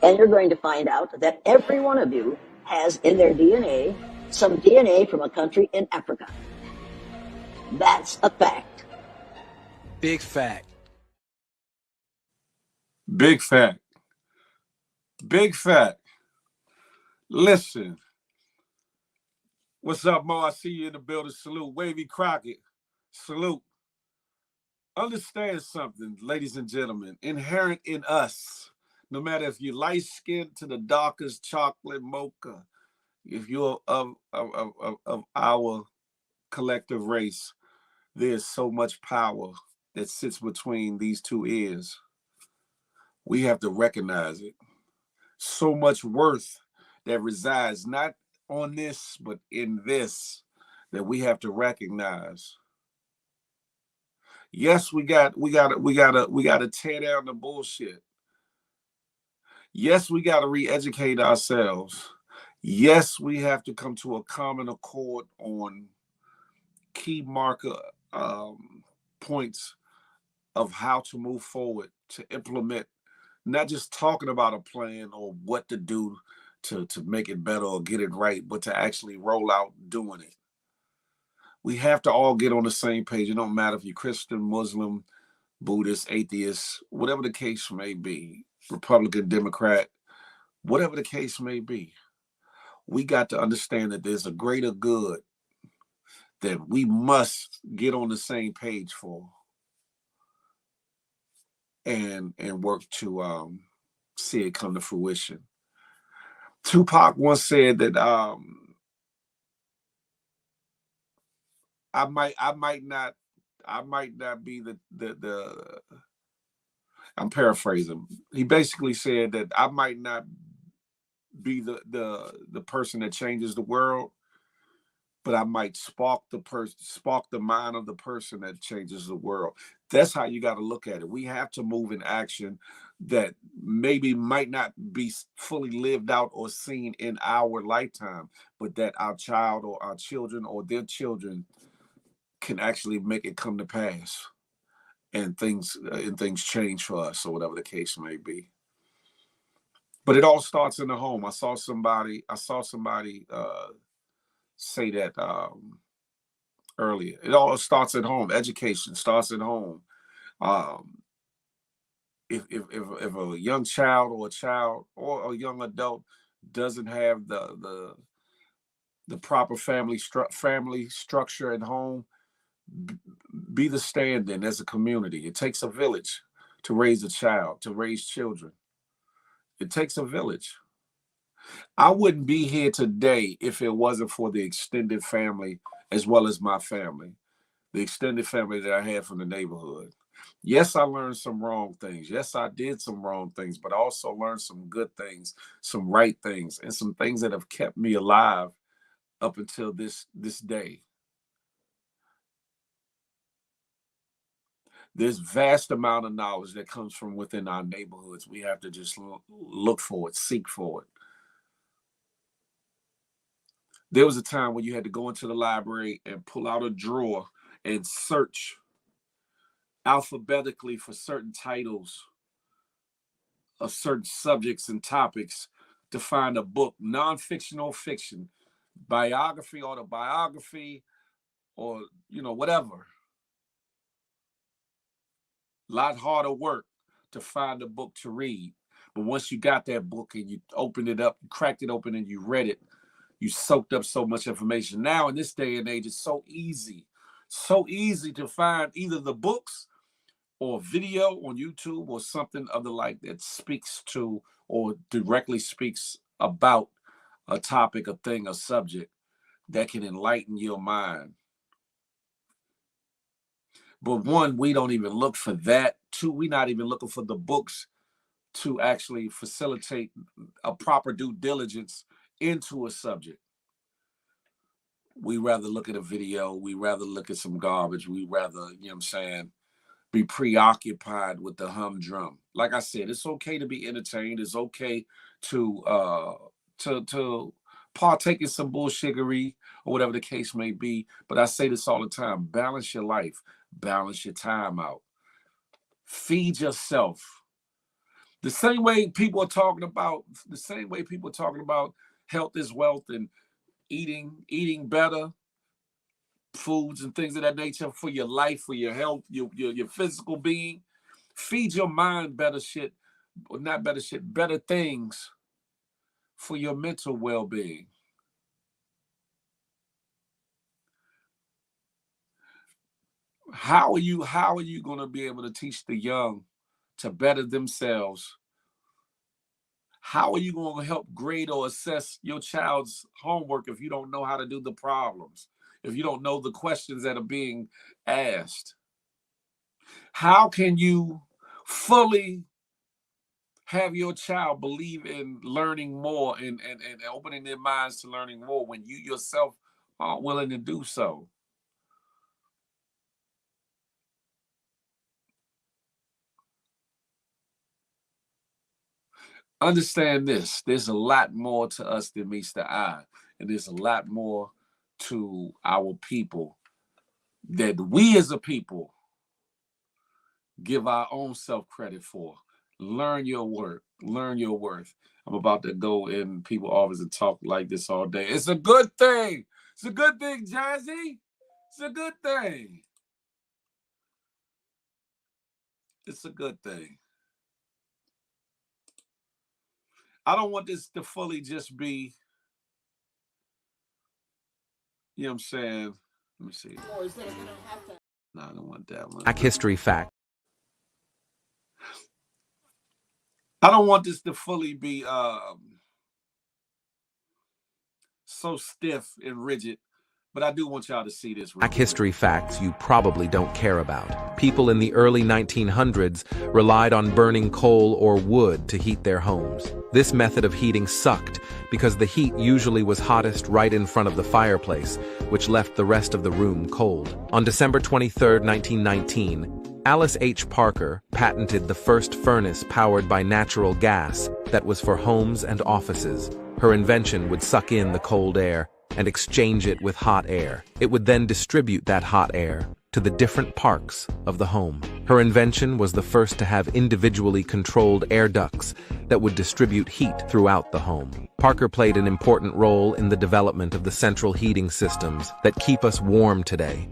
And you're going to find out that every one of you has in their DNA some DNA from a country in Africa. That's a fact. Big fact. Big fact. Big fact. Listen. What's up, Mo? I see you in the building. Salute. Wavy Crockett. Salute. Understand something, ladies and gentlemen. Inherent in us, no matter if you're light-skinned to the darkest chocolate mocha, if you're of our collective race, there's so much power that sits between these two ears. We have to recognize it. So much worth that resides not on this, but in this, that we have to recognize. Yes, we gotta tear down the bullshit. Yes, we gotta re-educate ourselves. Yes, we have to come to a common accord on key marker points of how to move forward, to implement, not just talking about a plan or what to do to make it better or get it right, but to actually roll out doing it. We have to all get on the same page. It don't matter if you're Christian, Muslim, Buddhist, atheist, whatever the case may be, Republican, Democrat, whatever the case may be. We got to understand that there's a greater good that we must get on the same page for and work to see it come to fruition. Tupac once said that I might not be the I'm paraphrasing. He basically said that I might not be the person that changes the world, but I might spark the mind of the person that changes the world. That's how you got to look at it. We have to move in action that maybe might not be fully lived out or seen in our lifetime, but that our child or our children or their children can actually make it come to pass, and things change for us, or whatever the case may be. But it all starts in the home. I saw somebody say that earlier. It all starts at home. Education starts at home. If a young child or a young adult doesn't have the proper family structure at home, be the stand-in as a community. It takes a village to raise a child, to raise children. It takes a village. I wouldn't be here today if it wasn't for the extended family as well as my family, the extended family that I had from the neighborhood. Yes, I learned some wrong things. Yes, I did some wrong things, but I also learned some good things, some right things, and some things that have kept me alive up until this day. There's vast amount of knowledge that comes from within our neighborhoods. We have to just look for it, seek for it. There was a time when you had to go into the library and pull out a drawer and search alphabetically for certain titles of certain subjects and topics to find a book, nonfiction or fiction, biography, autobiography, or whatever. A lot harder work to find a book to read. But once you got that book and you opened it up, you cracked it open and you read it, you soaked up so much information. Now in this day and age, it's so easy to find either the books or video on YouTube or something of the like that speaks to or directly speaks about a topic, a thing, a subject that can enlighten your mind. But one, we don't even look for that. Two, we're not even looking for the books to actually facilitate a proper due diligence into a subject. We rather look at a video. We rather look at some garbage. We rather, be preoccupied with the humdrum. Like I said, it's okay to be entertained. It's okay to partake in some bullshittery or whatever the case may be. But I say this all the time: balance your life, balance your time out, feed yourself. The same way people are talking about health is wealth and eating better foods and things of that nature for your life, for your health, your physical being. Feed your mind better shit, or not better shit, better things for your mental well-being. How are you going to be able to teach the young to better themselves? How are you going to help grade or assess your child's homework if you don't know how to do the problems? If you don't know the questions that are being asked? How can you fully have your child believe in learning more and opening their minds to learning more when you yourself aren't willing to do so? Understand this: there's a lot more to us than meets the eye, and there's a lot more to our people that we as a people give our own self credit for. Learn your work, learn your worth. I'm about to go in people's office and talk like this all day. It's a good thing. It's a good thing, Jazzy. It's a good thing. It's a good thing. I don't want this to fully just be, you know what I'm saying? Let me see. No, I don't want that one. Black History Fact. I don't want this to fully be so stiff and rigid, but I do want y'all to see this. Black history facts you probably don't care about. People in the early 1900s relied on burning coal or wood to heat their homes. This method of heating sucked because the heat usually was hottest right in front of the fireplace, which left the rest of the room cold. On December 23, 1919, Alice H. Parker patented the first furnace powered by natural gas that was for homes and offices. Her invention would suck in the cold air and exchange it with hot air. It would then distribute that hot air to the different parts of the home. Her invention was the first to have individually controlled air ducts that would distribute heat throughout the home. Parker played an important role in the development of the central heating systems that keep us warm today.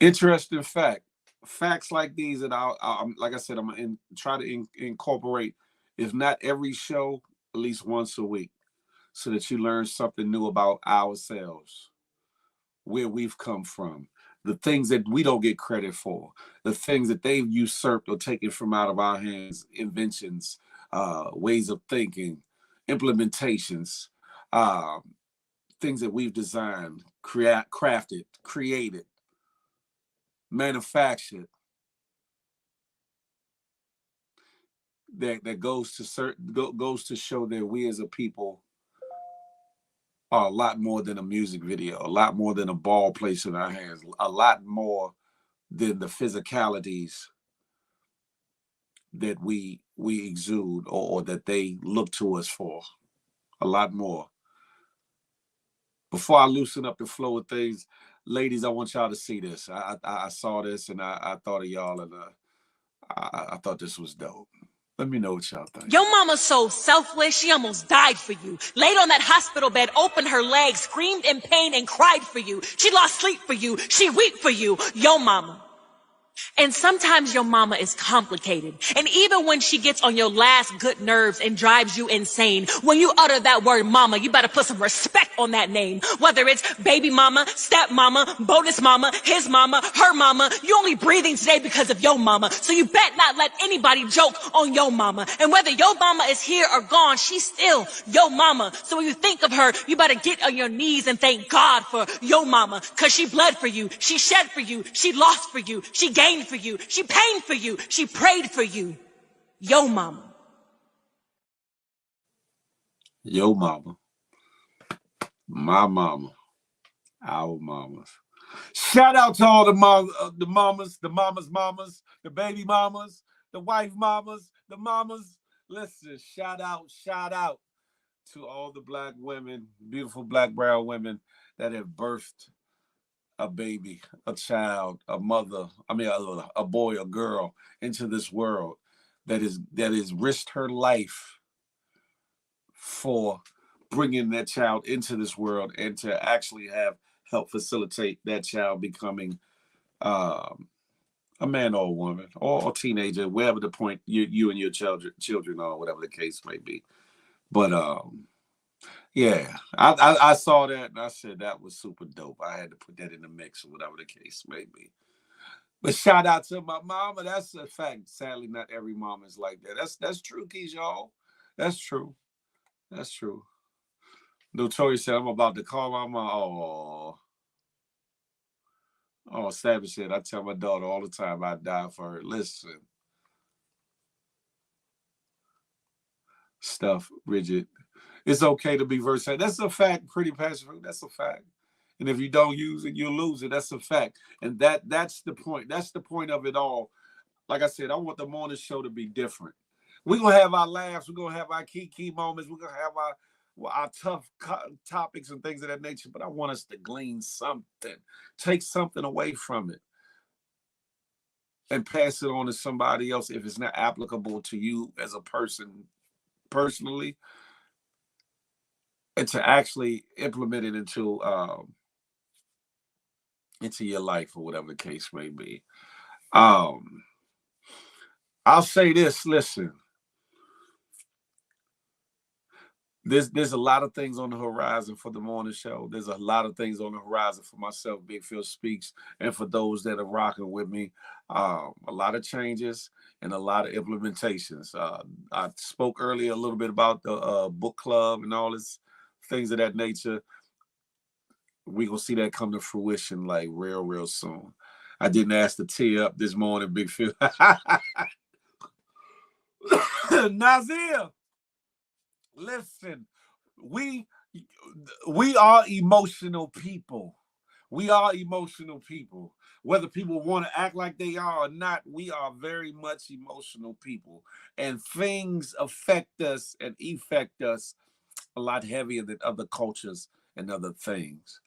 Interesting fact. Facts like these that I'm like I said, I'm gonna try to incorporate, if not every show, at least once a week, so that you learn something new about ourselves, where we've come from, the things that we don't get credit for, the things that they've usurped or taken from out of our hands, inventions, ways of thinking, implementations, things that we've designed, crafted, created, manufactured, that goes to show that we as a people are a lot more than a music video, a lot more than a ball placed in our hands, a lot more than the physicalities that we exude or that they look to us for. A lot more. before I loosen up the flow of things, ladies, I want y'all to see this. I saw this and I thought of y'all, and I thought this was dope. Let me know what y'all think. Your mama's so selfless, she almost died for you. Laid on that hospital bed, opened her legs, screamed in pain, and cried for you. She lost sleep for you. She wept for you. Your mama. And sometimes your mama is complicated. And even when she gets on your last good nerves and drives you insane, when you utter that word mama, you better put some respect on that name. Whether it's baby mama, step mama, bonus mama, his mama, her mama, you only breathing today because of your mama. So you bet not let anybody joke on your mama. And whether your mama is here or gone, she's still your mama. So when you think of her, you better get on your knees and thank God for your mama. Cause she bled for you, she shed for you, she lost for you, she gained for you, she paid for you, she prayed for you. Yo mama. Yo mama, my mama, our mamas. Shout out to all the mamas, the mamas, the baby mamas, the wife mamas, the mamas. Listen, shout out to all the black women, beautiful black brown women that have birthed a baby, a child, a mother, a boy, a girl into this world that is risked her life for bringing that child into this world and to actually help facilitate that child becoming a man or a woman or a teenager, wherever the point you and your children are, whatever the case may be. But yeah, I saw that and I said that was super dope. I had to put that in the mix or whatever the case may be. But shout out to my mama. That's a fact. Sadly, not every mom is like that. That's true, Keys, y'all. That's true. That's true. Notorious said, I'm about to call my mom. Oh, Savage said, I tell my daughter all the time I die for her. Listen. Stuff, rigid. It's okay to be versatile. That's a fact, pretty passive. That's a fact. And if you don't use it, you'll lose it. That's a fact. And that's the point. That's the point of it all. Like I said, I want the morning show to be different. We're going to have our laughs. We're going to have our key moments. We're going to have our tough topics and things of that nature. But I want us to glean something. Take something away from it. And pass it on to somebody else if it's not applicable to you as a person personally. And to actually implement it into your life or whatever the case may be. I'll say this, listen. There's a lot of things on the horizon for the morning show. There's a lot of things on the horizon for myself, Big Phil Speaks, and for those that are rocking with me. A lot of changes and a lot of implementations. I spoke earlier a little bit about the book club and all this things of that nature. We're going to see that come to fruition like real soon. I didn't ask to tee up this morning, Big Phil. Nazir, listen, we are emotional people. We are emotional people. Whether people want to act like they are or not, we are very much emotional people. And things affect us and effect us a lot heavier than other cultures and other things.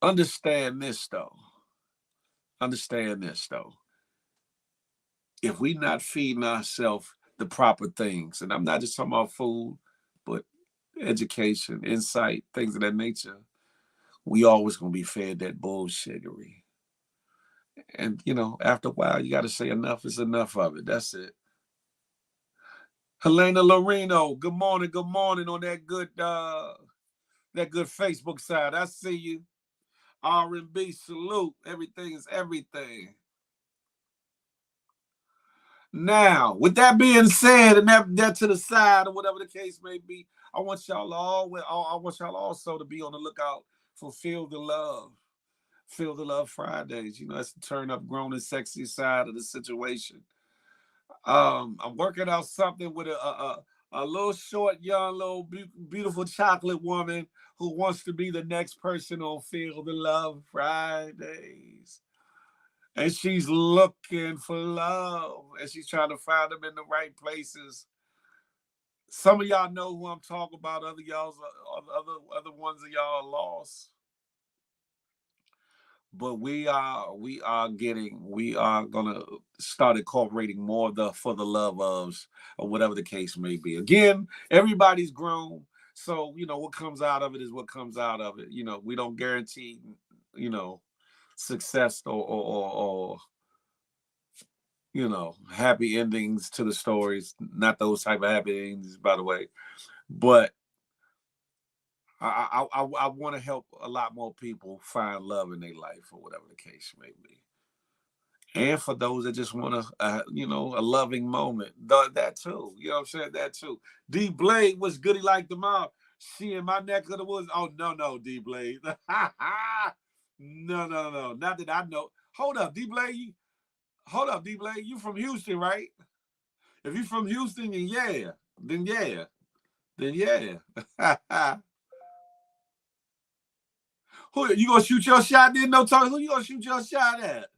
Understand this, though. If we not feeding ourselves the proper things, and I'm not just talking about food, but education, insight, things of that nature, we always going to be fed that bullshittery. And, after a while, you got to say enough is enough of it. That's it. Helena Loreno, good morning on that good Facebook side. I see you. R&B salute. Everything is everything. Now, with that being said, and that to the side, or whatever the case may be, I want y'all also to be on the lookout for Feel the Love. Feel the Love Fridays. That's the turn up, grown and sexy side of the situation. I'm working out something with a little short, young, little beautiful chocolate woman who wants to be the next person on Feel the Love Fridays. And she's looking for love, and she's trying to find them in the right places. Some of y'all know who I'm talking about. Other ones of y'all are lost. but we are gonna start incorporating more of the for the love ofs, or whatever the case may be. Again, everybody's grown, so what comes out of it is what comes out of it. We don't guarantee success or happy endings to the stories. Not those type of happy endings, by the way. But I want to help a lot more people find love in their life, or whatever the case may be. And for those that just want a loving moment, that too. You know what I'm saying? That too. D Blade was goody like the mom. She in my neck of the woods. Oh no, D Blade. No. Not that I know. Hold up, D Blade. Hold up, D Blade. You from Houston, right? If you from Houston, then yeah. Who you gonna shoot your shot? Then no talk. Who you gonna shoot your shot at?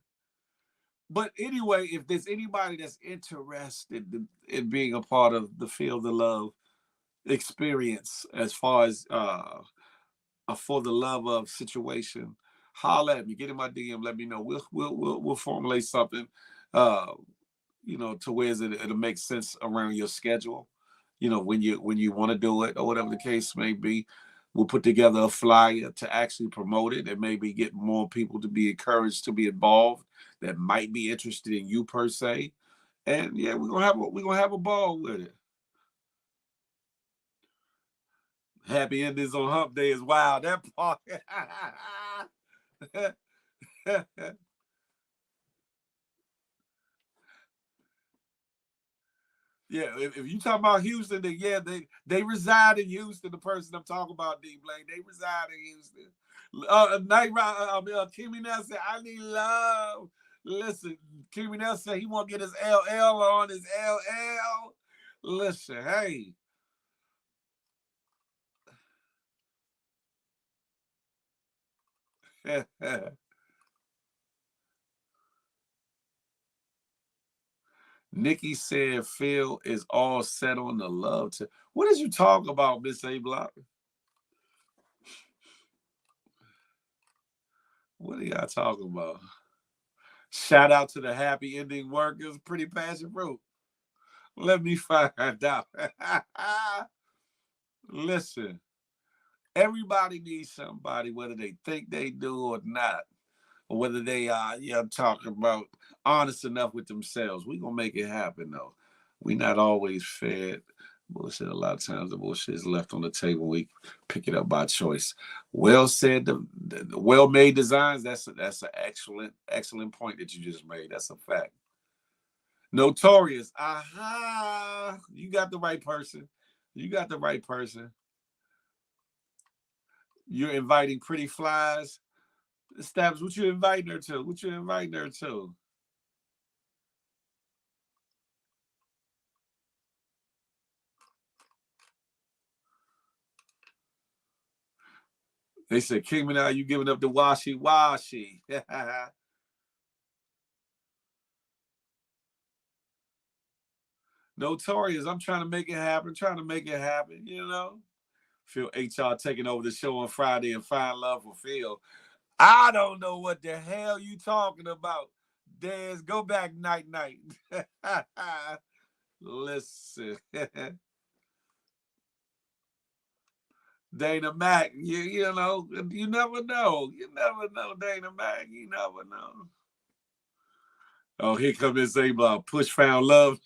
But anyway, if there's anybody that's interested in being a part of the Feel the Love experience, as far as a for the love of situation, holler at me. Get in my DM. Let me know. We'll formulate something, to where it'll make sense around your schedule. When you want to do it, or whatever the case may be. We'll put together a flyer to actually promote it and maybe get more people to be encouraged to be involved that might be interested in you per se. And yeah, we're gonna have a ball with it. Happy endings on hump day is wild. That part. Yeah, if you talk about Houston, then yeah, they reside in Houston. The person I'm talking about, D Blake, they reside in Houston. Kimmy Nell said, "I need love." Listen, Kimmy Nell said he want to get his LL on his LL. Listen, hey. Nikki said Phil is all set on the love. What did you talk about, Miss A Block? What are y'all talking about? Shout out to the happy ending workers, pretty passion fruit. Let me find out. Listen, everybody needs somebody, whether they think they do or not, or whether they are, I'm talking about honest enough with themselves. We're going to make it happen, though. We're not always fed bullshit. A lot of times the bullshit is left on the table. We pick it up by choice. Well said, the well-made designs, that's an excellent point that you just made. That's a fact. Notorious. Aha. You got the right person. You're inviting pretty flies. Stabs, what you inviting her to? They said, King Minaj, you giving up the washi. Notorious. I'm trying to make it happen. Phil HR taking over the show on Friday and find love for Phil. I don't know what the hell you talking about. Des, go back night. Listen. Dana Mac, you never know. Dana Mac. You never know. Oh, here comes this A-Block. Push found love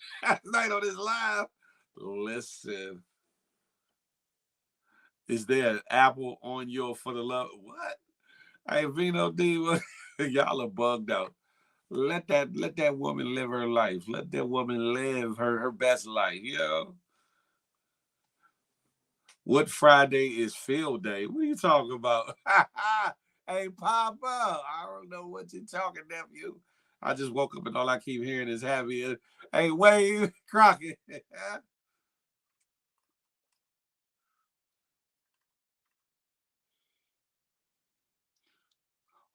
night on this live. Listen. Is there an apple on your for the love? What? Hey, Vino D, y'all are bugged out. Let that woman live her life. Let that woman live her best life, What Friday is field day? What are you talking about? Hey, Papa, I don't know what you're talking, nephew. I just woke up and all I keep hearing is happy. Hey, Wade Crockett.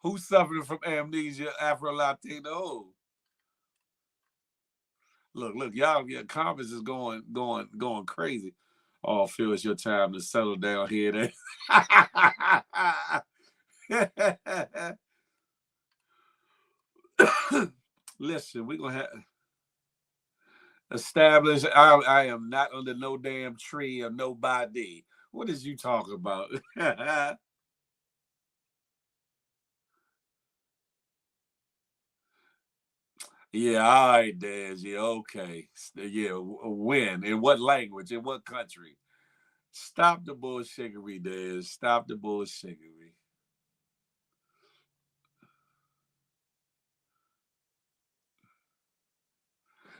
Who's suffering from amnesia? Afro-Latino. Look, y'all, your conference is going crazy. Oh, Phil, it's your time to settle down here. Listen, we're gonna have establish. I am not under no damn tree or nobody. What is you talking about? Yeah, all right, Daz. Yeah, okay. Yeah, when? In what language? In what country? Stop the bullshittery, Daz. Stop the bullshittery.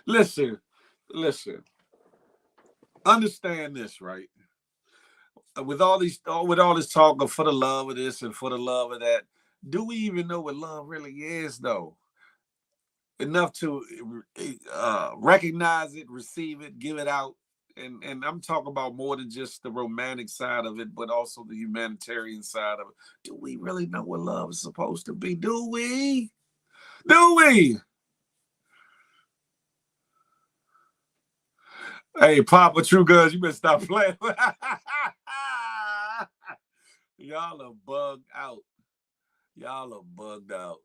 Listen, listen. Understand this, right? With all this talk of for the love of this and for the love of that, do we even know what love really is, though? Enough to recognize it, receive it, give it out. And I'm talking about more than just the romantic side of it, but also the humanitarian side of it. Do we really know what love is supposed to be? Do we? Do we? Hey, Papa True Guns, you better stop playing. Y'all are bugged out. Y'all are bugged out.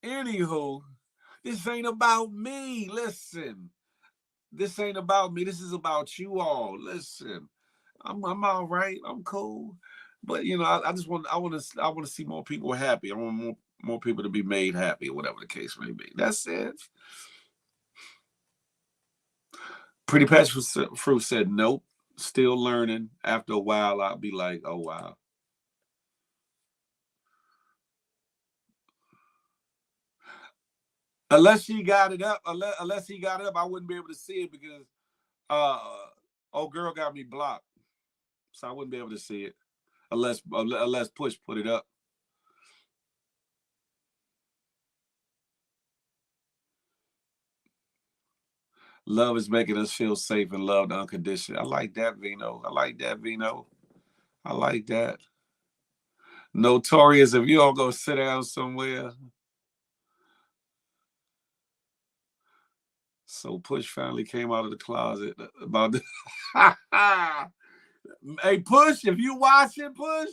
Anywho, this ain't about me. Listen, this ain't about me. This is about you all. Listen, I'm all right. I'm cool. But you know, I just want I want to see more people happy. I want more people to be made happy, whatever the case may be. That's it. Pretty Passion Fruit said nope. Still learning. After a while, I'll be like, oh wow. Unless she got it up, unless he got it up, I wouldn't be able to see it because uh old girl got me blocked. So I wouldn't be able to see it unless Push put it up. Love is making us feel safe and loved unconditionally. I like that, Vino. I like that, Vino. I like that. Notorious, if you all go sit down somewhere. So Push finally came out of the closet about the Hey, Push, if you watching, Push,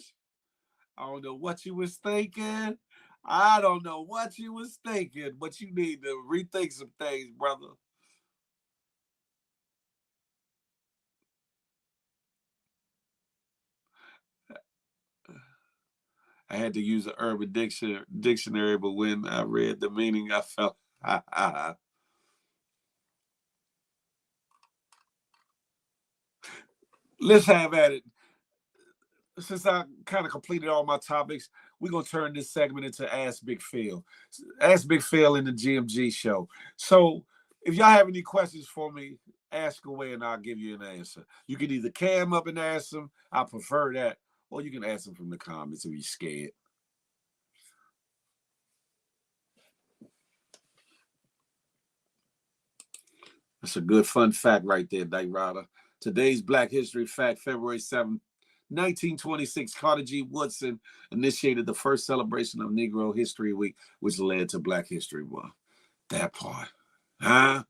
I don't know what you was thinking. I don't know what you was thinking, but you need to rethink some things, brother. I had to use an urban dictionary, but when I read the meaning, I felt let's have at it. Since I kind of completed all my topics, we're gonna turn this segment into Ask Big Phil. Ask Big Phil in the GMG show. So if y'all have any questions for me, ask away and I'll give you an answer. You can either cam up and ask them, I prefer that, or you can ask them from the comments if you're scared. That's a good fun fact right there, Night Rider. Today's Black History fact, February 7th, 1926, Carter G. Woodson initiated the first celebration of Negro History Week, which led to Black History Month. That part. Huh?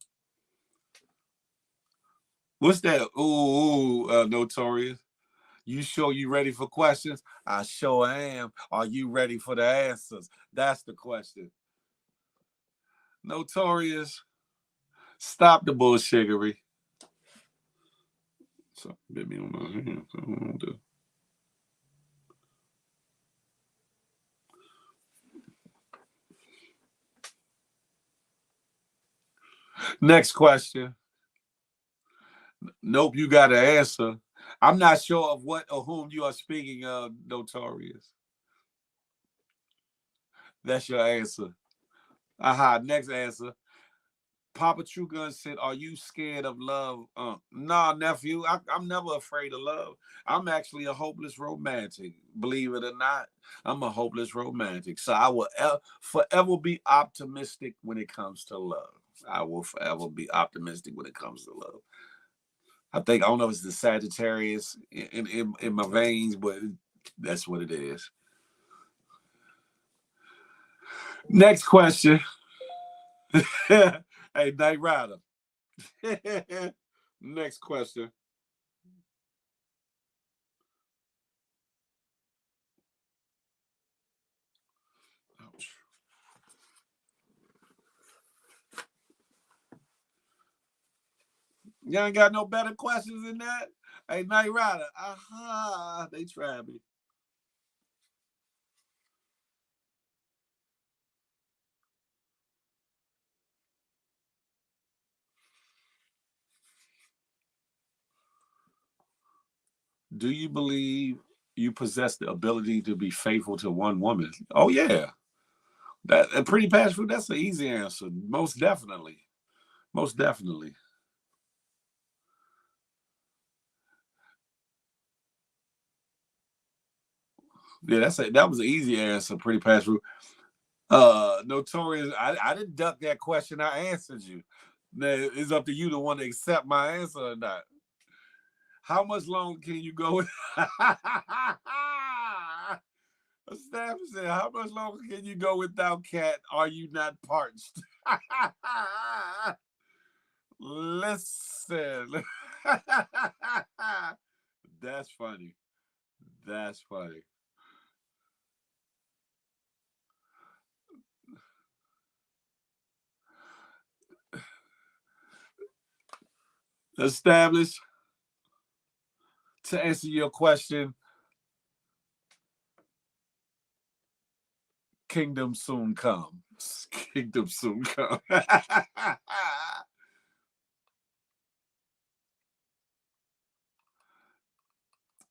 What's that? Notorious. You sure you ready for questions? I sure am. Are you ready for the answers? That's the question. Notorious. Stop the bullshittery. So, bit me on my hand. So I don't do. Next question. Nope, you got to answer. I'm not sure of what or whom you are speaking of, Notorious. That's your answer. Aha, next answer. Papa True Gun said, are you scared of love? Nah, nephew, I'm never afraid of love. I'm actually a hopeless romantic. Believe it or not, I'm a hopeless romantic. So I will forever be optimistic when it comes to love. I will forever be optimistic when it comes to love. I don't know if it's the Sagittarius in my veins, but that's what it is. Next question. Hey, Night Rider. Next question. Ouch. You ain't got no better questions than that? Hey, Night Rider. Aha. They tried me. Do you believe you possess the ability to be faithful to one woman? Oh, yeah. That a pretty passion fruit, that's an easy answer. Most definitely. Most definitely. Yeah, that was an easy answer, pretty passion fruit. Notorious, I didn't duck that question. I answered you. Now it's up to you to want to accept my answer or not. How much longer can you go with Staff said, how much longer can you go without cat? Are you not parched? Listen. That's funny. That's funny. Established, to answer your question, kingdom soon comes. Kingdom soon comes.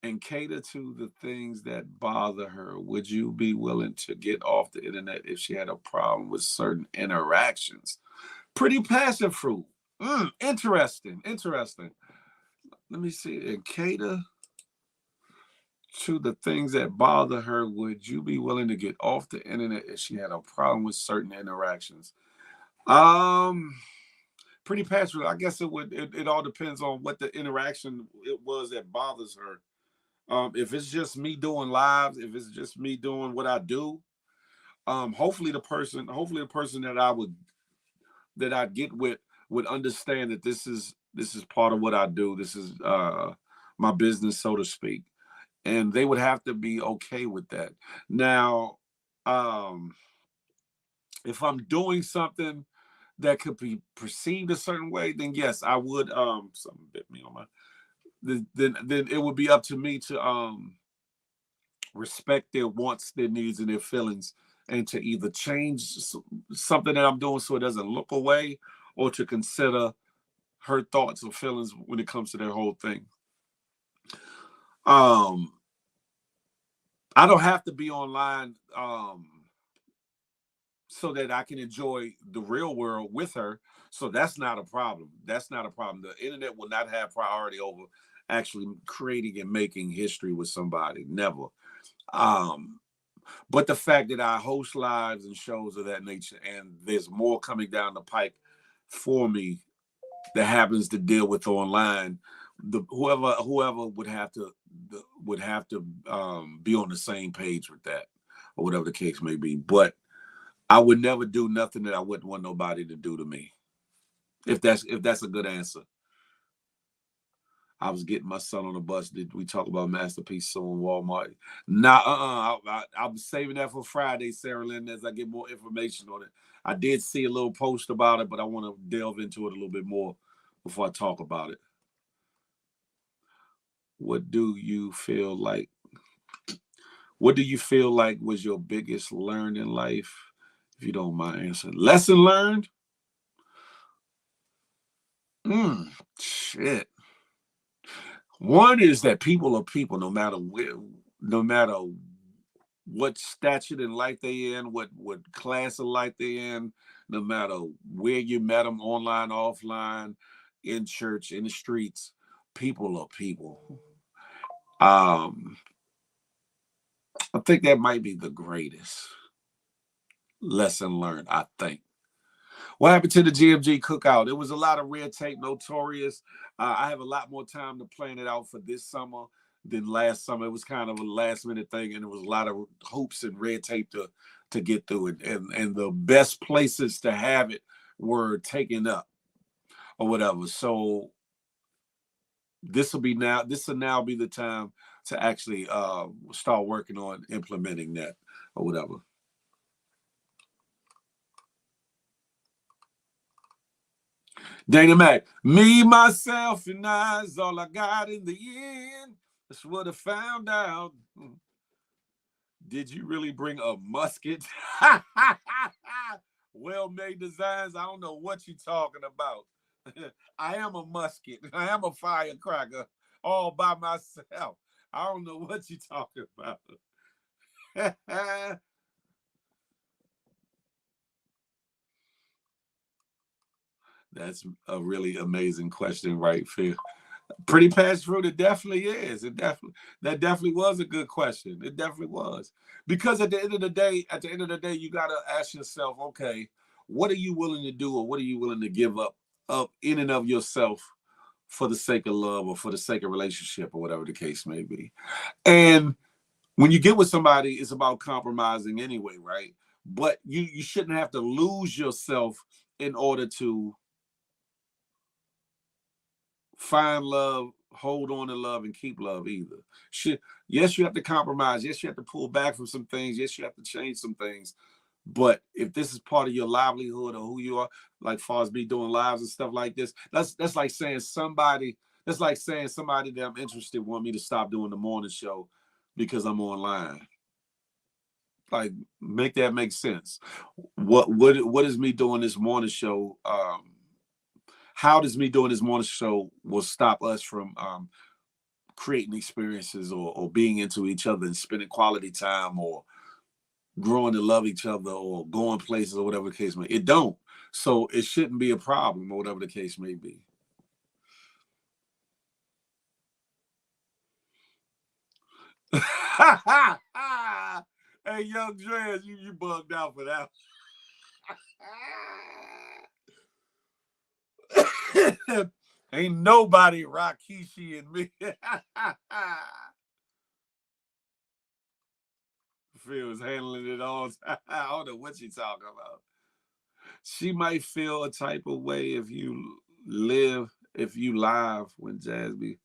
And cater to the things that bother her. Would you be willing to get off the internet if she had a problem with certain interactions? Pretty passion fruit. Interesting. Interesting. Let me see. And cater to the things that bother her. Would you be willing to get off the internet if she had a problem with certain interactions? Pretty passion fruit. I guess it would. It all depends on what the interaction it was that bothers her. If it's just me doing lives, if it's just me doing what I do, hopefully the person that I'd get with would understand that this is part of what I do. This is my business, so to speak. And they would have to be okay with that. Now, if I'm doing something that could be perceived a certain way, then yes, I would something bit me on my then it would be up to me to respect their wants, their needs, and their feelings, and to either change something that I'm doing so it doesn't look away, or to consider her thoughts or feelings when it comes to their whole thing. Um, I don't have to be online so that I can enjoy the real world with her. So that's not a problem. That's not a problem. The internet will not have priority over actually creating and making history with somebody. Never. Um, But the fact that I host lives and shows of that nature, and there's more coming down the pike for me that happens to deal with online, whoever would have to be on the same page with that, or whatever the case may be. But I would never do nothing that I wouldn't want nobody to do to me. If that's a good answer. I was getting my son on the bus. Did we talk about Masterpiece soon, Walmart? Nah, I'm saving that for Friday, Sarah Lynn, as I get more information on it. I did see a little post about it, but I want to delve into it a little bit more before I talk about it. What do you feel like? What do you feel like was your biggest learn in life? If you don't mind answering. Lesson learned? Shit. One is that people are people, no matter where, no matter what stature in life they in, what class of life they in, no matter where you met them, online, offline, in church, in the streets, people are people. I think that might be the greatest lesson learned, I think. What happened to the GMG cookout? It was a lot of red tape, notorious. I have a lot more time to plan it out for this summer than last summer. It was kind of a last minute thing, and it was a lot of hoops and red tape to get through it. And the best places to have it were taken up or whatever. So this will now be the time to actually start working on implementing that or whatever. Dana Mac, me, myself, and I is all I got in the end. That's what I found out. Did you really bring a musket? Well-made designs. I don't know what you're talking about. I am a musket. I am a firecracker all by myself. I don't know what you're talking about. That's a really amazing question, right, Phil? Pretty Passion Fruit, it definitely is. That definitely was a good question. It definitely was. Because at the end of the day, you gotta ask yourself, okay, what are you willing to do or what are you willing to give up in and of yourself for the sake of love or for the sake of relationship or whatever the case may be. And when you get with somebody, it's about compromising anyway, right? But you shouldn't have to lose yourself in order to find love, hold on to love, and keep love either. Yes, you have to compromise. Yes, you have to pull back from some things. Yes, you have to change some things. But if this is part of your livelihood or who you are, like far as me doing lives and stuff like this, that's like saying somebody that I'm interested want me to stop doing the morning show because I'm online. Like, make that make sense. What is me doing this morning show? How does me doing this morning show will stop us from creating experiences or being into each other and spending quality time or growing to love each other or going places or whatever the case may be. It don't. So it shouldn't be a problem or whatever the case may be. Hey, Young Dreas, you bugged out for that. Ain't nobody Rakishi and me. Phil was handling it all. I don't know what she's talking about. She might feel a type of way if you live when Jasby.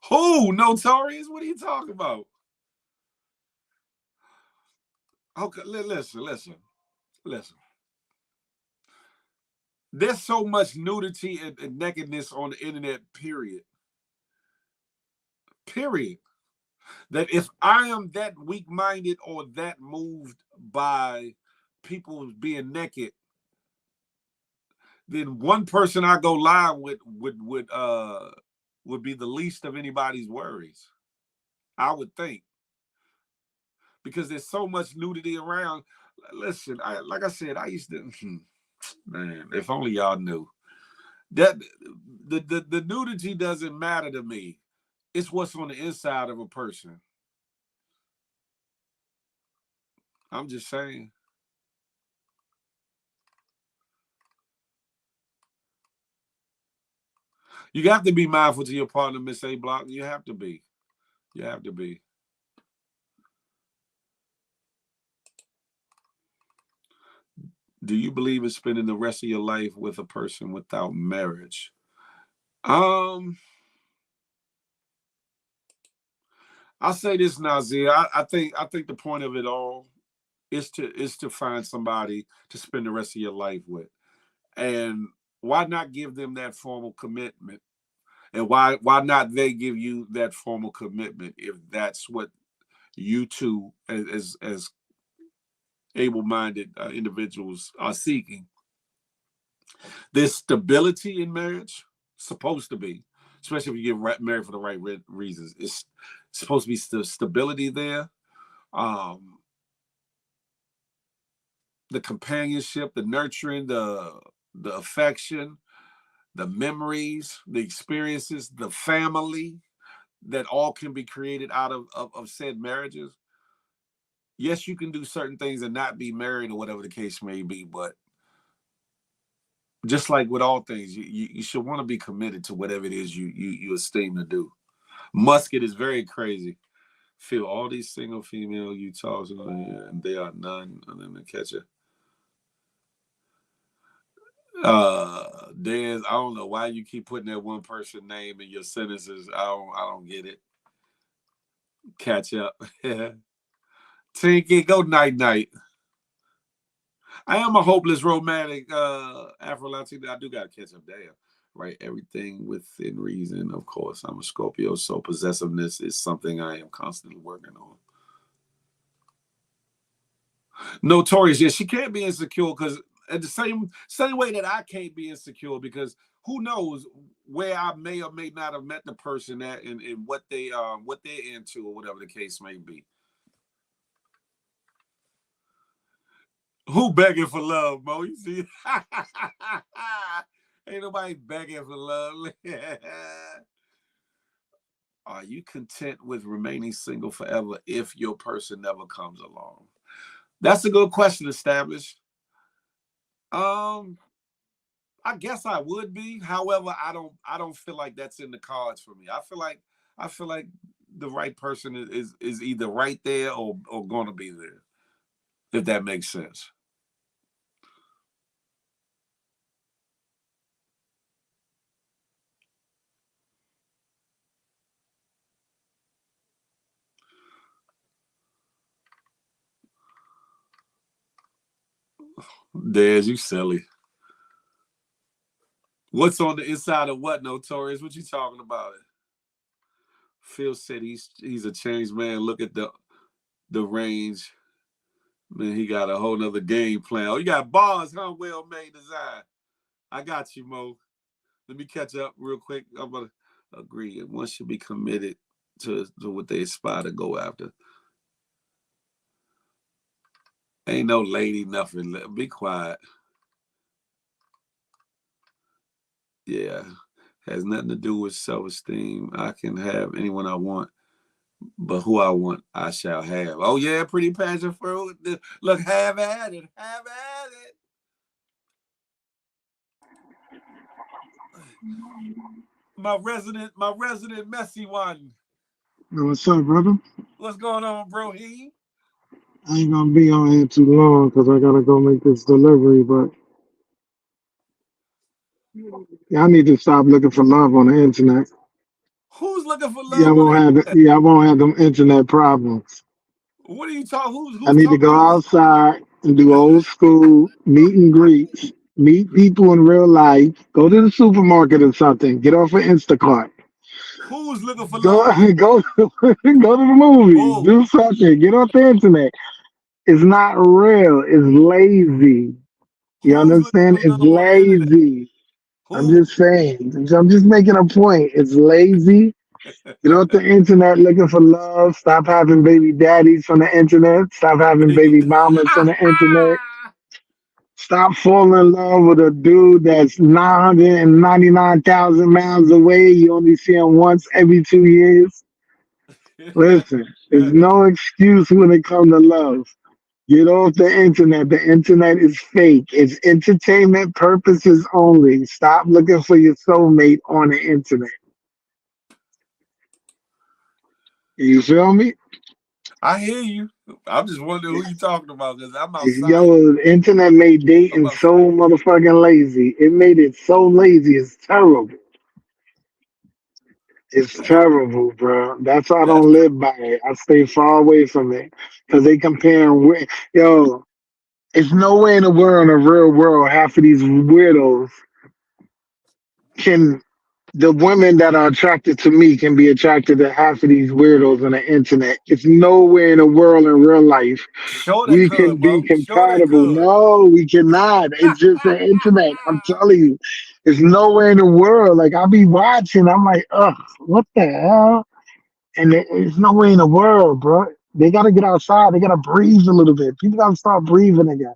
Who? Notorious? What are you talking about? Okay, listen. There's so much nudity and nakedness on the internet, period. Period. That if I am that weak-minded or that moved by people being naked, then one person I go live with would be the least of anybody's worries. I would think. Because there's so much nudity around. Listen, like I said, I used to man, if only y'all knew. That the nudity doesn't matter to me. It's what's on the inside of a person. I'm just saying. You have to be mindful to your partner, Miss A Block. You have to be. You have to be. Do you believe in spending the rest of your life with a person without marriage? I'll say this, Nazir. I think the point of it all is to find somebody to spend the rest of your life with. And why not give them that formal commitment? And why not they give you that formal commitment if that's what you two as able-minded individuals are seeking? There's stability in marriage, supposed to be, especially if you get married for the right reasons. It's supposed to be stability there. The companionship, the nurturing, the affection, the memories, the experiences, the family that all can be created out of said marriages. Yes, you can do certain things and not be married or whatever the case may be, but just like with all things, you should want to be committed to whatever it is you esteem to do. Musket is very crazy. Feel all these single female Utahs and they are none of them to catch it. Dez, I don't know why you keep putting that one person name in your sentences. I don't get it. Catch up. Tinky, go night night. I am a hopeless romantic Afro Latino. I do got to catch up there. Right, everything within reason. Of course, I'm a Scorpio, so possessiveness is something I am constantly working on. Notorious, yeah, she can't be insecure because at the same way that I can't be insecure because who knows where I may or may not have met the person at and what they're into or whatever the case may be. Who begging for love, Mo? You see, ain't nobody begging for love. Are you content with remaining single forever if your person never comes along? That's a good question, established. I guess I would be. However, I don't feel like that's in the cards for me. I feel like the right person is either right there or gonna be there, if that makes sense. Dez, you silly. What's on the inside of what, Notorious? What you talking about? It. Phil said he's a changed man. Look at the range. Man, he got a whole nother game plan. Oh, you got bars, huh? Well made design. I got you, Mo. Let me catch up real quick. I'm gonna agree. One should be committed to what they aspire to go after. Ain't no lady, nothing. Be quiet. Yeah. Has nothing to do with self-esteem. I can have anyone I want, but who I want, I shall have. Oh yeah, pretty passion fruit. Look, have at it. Have at it. My resident messy one. What's up, brother? What's going on, bro? I ain't gonna be on here too long because I gotta go make this delivery. But y'all need to stop looking for love on the internet. Who's looking for love Y'all on won't the have internet? y'all won't have them internet problems. What are you talking? I Who's need to talking go about love? outside and do old school meet and greets, meet people in real life, go to the supermarket or something, get off of Instacart, Who's looking for go love on the go internet? go to the movies, Whoa. do something, get off the internet. It's not real. It's lazy. You Who's looking understand? for It's love on the internet? lazy. I'm Who? just saying. I'm just making a point. It's lazy. Get off the internet looking for love. Stop having baby daddies from the internet. Stop having Baby. baby mamas from the internet. Stop falling in love with a dude that's 999,000 miles away. You only see him once every 2 years. Listen, there's no excuse when it comes to love. Get off the internet. The internet is fake. It's entertainment purposes only. Stop looking for your soulmate on the internet. You feel me? I hear you. I'm just wondering who you talking about because I'm outside. Yo, the internet made I'm dating so outside. motherfucking lazy. It made it so lazy. It's terrible. It's terrible, bro. That's why I That's don't live by it. I stay far away from it because they comparing. Yo, it's nowhere in the world, in the real world, half of these weirdos can the women that are attracted to me can be attracted to half of these weirdos on the internet. It's nowhere in the world in real life sure they we could, can be Mo. Sure they compatible. could. No, we cannot. It's just the internet. I'm telling you, it's nowhere in the world. Like I be watching, I'm like, ugh, what the hell? And it's nowhere in the world, bro. They gotta get outside. They gotta breathe a little bit. People gotta start breathing again.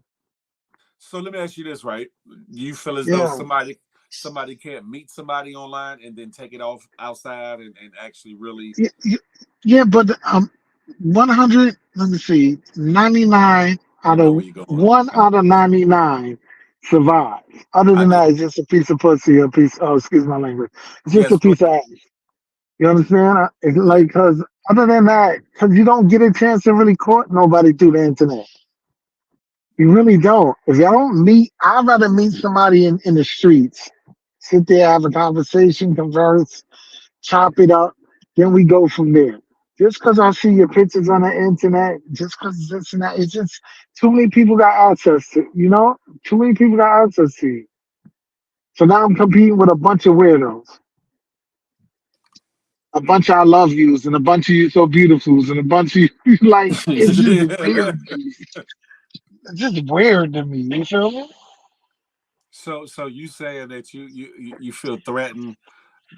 So let me ask you this, right? Do you feel as though Yeah. somebody can't meet somebody online and then take it off outside and actually really Yeah, yeah, but 100. Let me see, 99 I out know of where you're going. one out of 99 survive. Other I than know. that, it's just a piece of pussy, a piece. Oh, excuse my language. It's just a Yes, go piece of ahead. ass. You understand? It's Yeah. like because other than that, because you don't get a chance to really court nobody through the internet. You really don't. If y'all don't meet, I'd rather meet somebody in the streets. Sit there, have a conversation, converse, chop it up. Then we go from there. Just because I see your pictures on the internet, just because this and that, it's just too many people got access to, too many people got access to you. So now I'm competing with a bunch of weirdos, a bunch of I love yous, and a bunch of you so beautifuls, and a bunch of you like, it's just weird to me. It's just weird to me. You feel me? So you saying that you feel threatened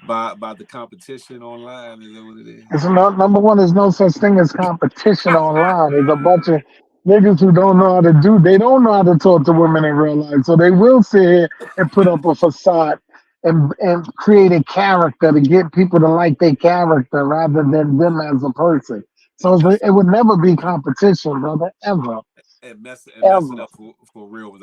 by the competition online? Is that what it is? It's not, number one, there's no such thing as competition online. There's a bunch of niggas who don't know how to do. They don't know how to talk to women in real life, so they will sit here and put up a facade and create a character to get people to like their character rather than them as a person. So And mess it would never be competition, brother, ever, mess it ever. up for real.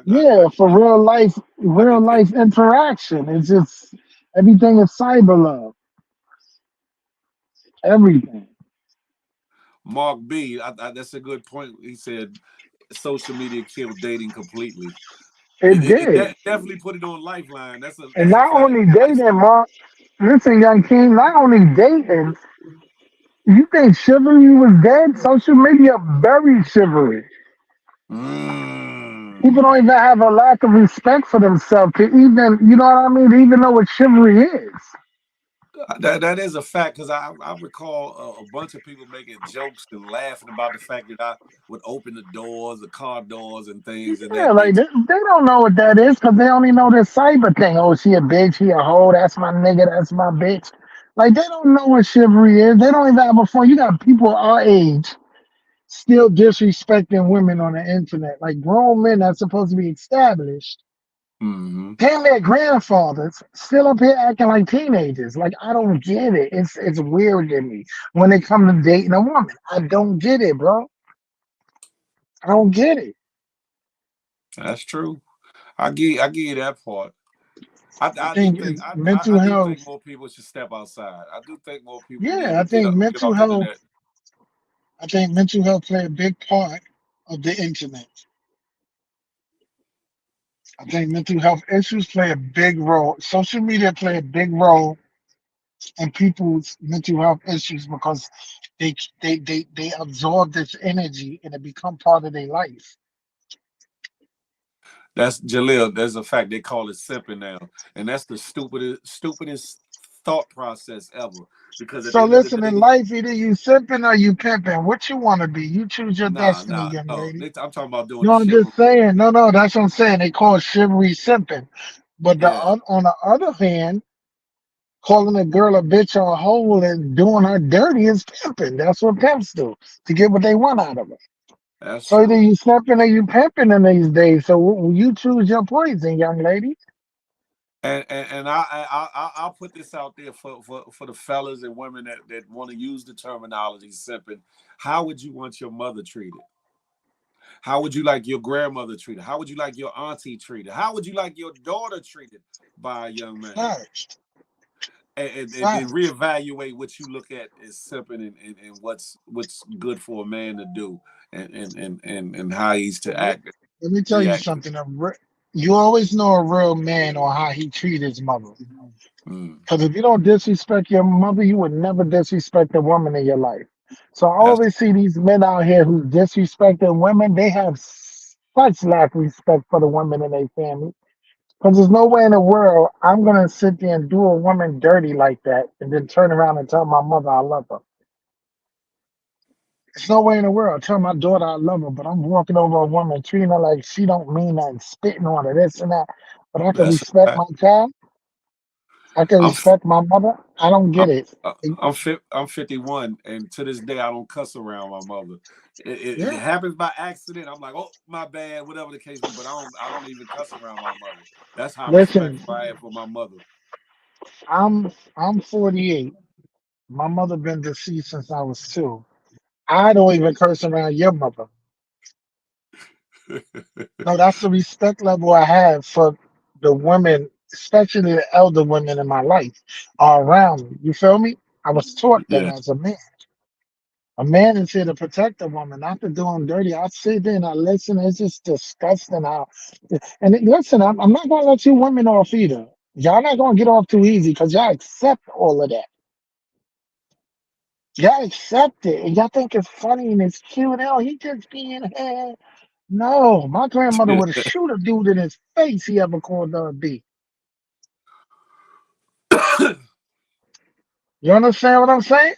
Yeah, for real I can take life interaction. It's just everything is cyber love. Everything. Mark B. That's a good point. He said social media killed dating completely. It did. Definitely put it on Lifeline. And That's a not fact. only dating, Mark. Listen, young king, not only dating, you think chivalry was dead? Social media buried chivalry. People Mm. don't even have a lack of respect for themselves to even, you know what I mean, to even know what chivalry is. That is a fact because I recall a bunch of people making jokes and laughing about the fact that I would open the doors, the car doors, and things in Yeah, that like nature. they don't know what that is because they only know this cyber thing. Oh, she a bitch, he a hoe, that's my nigga, that's my bitch. Like they don't know what chivalry is. They don't even have a phone. You got people our age still disrespecting women on the internet. Like grown men that's supposed to be established. Hmm. Damn their grandfathers still up here acting like teenagers. Like I don't get it. It's weird to me when they come to dating a woman. I don't get it, bro. I don't get it. That's true. I give you that part. I think it's mental I do health. think more people should step outside. I do think more people need Yeah, to I think get mental off the health. internet. I think mental health play a big part of the internet. I think mental health issues play a big role. Social media play a big role in people's mental health issues because they absorb this energy and it become part of their life. That's Jaleel. There's a fact they call it simping now, and that's the stupidest thought process ever. Because at the So end of the listen, in day, life, either you simping or you pimping. What you want to be? You choose your nah, destiny, nah, young no. lady. I'm talking about doing No, the I'm just chivalry. saying. No, no, that's what I'm saying. They call chivalry simping. But Yeah, on the other hand, calling a girl a bitch or a hoe and doing her dirty is pimping. That's what pimps do to get what they want out of her. that's So either true. you simping or you pimping in these days. So you choose your poison, young lady. And I'll put this out there for the fellas and women that want to use the terminology simping. How would you want your mother treated? How would you like your grandmother treated? How would you like your auntie treated? How would you like your daughter treated by a young man? Facts. And then Facts. reevaluate what you look at as simping and what's good for a man to do and how he's to Let act let me tell you react. something. You always know a real man or how he treat his mother. Mm, Because if you don't disrespect your mother, you would never disrespect a woman in your life. So I that's always see these men out here who disrespecting women. They have such lack of respect for the women in their family. Because there's no way in the world I'm gonna sit there and do a woman dirty like that and then turn around and tell my mother I love her. There's no way in the world. I tell my daughter I love her, but I'm walking over a woman, treating her like she don't mean nothing, spitting on her, this and that. But I can that's a respect fact. my child. I can I'm respect my mother. I don't I'm get it. I'm 51, and to this day I don't cuss around my mother. It Yeah, happens by accident. I'm like, oh my bad, whatever the case be. But I don't even cuss around my mother. That's how listen, respectful I am for my mother. I'm 48. My mother been deceased since I was 2. I don't even curse around your mother. No, that's the respect level I have for the women, especially the elder women in my life are around me. You feel me? I was taught that Yeah, as a man. A man is here to protect a woman, not to do them dirty. I sit there and I listen. It's just disgusting how. And listen, I'm not gonna let you women off either. Y'all not gonna get off too easy because y'all accept all of that. Y'all accept it, and y'all think it's funny and it's cute. Oh, he just being here. No, my grandmother would shoot a dude in his face he ever called her a B. You understand what I'm saying?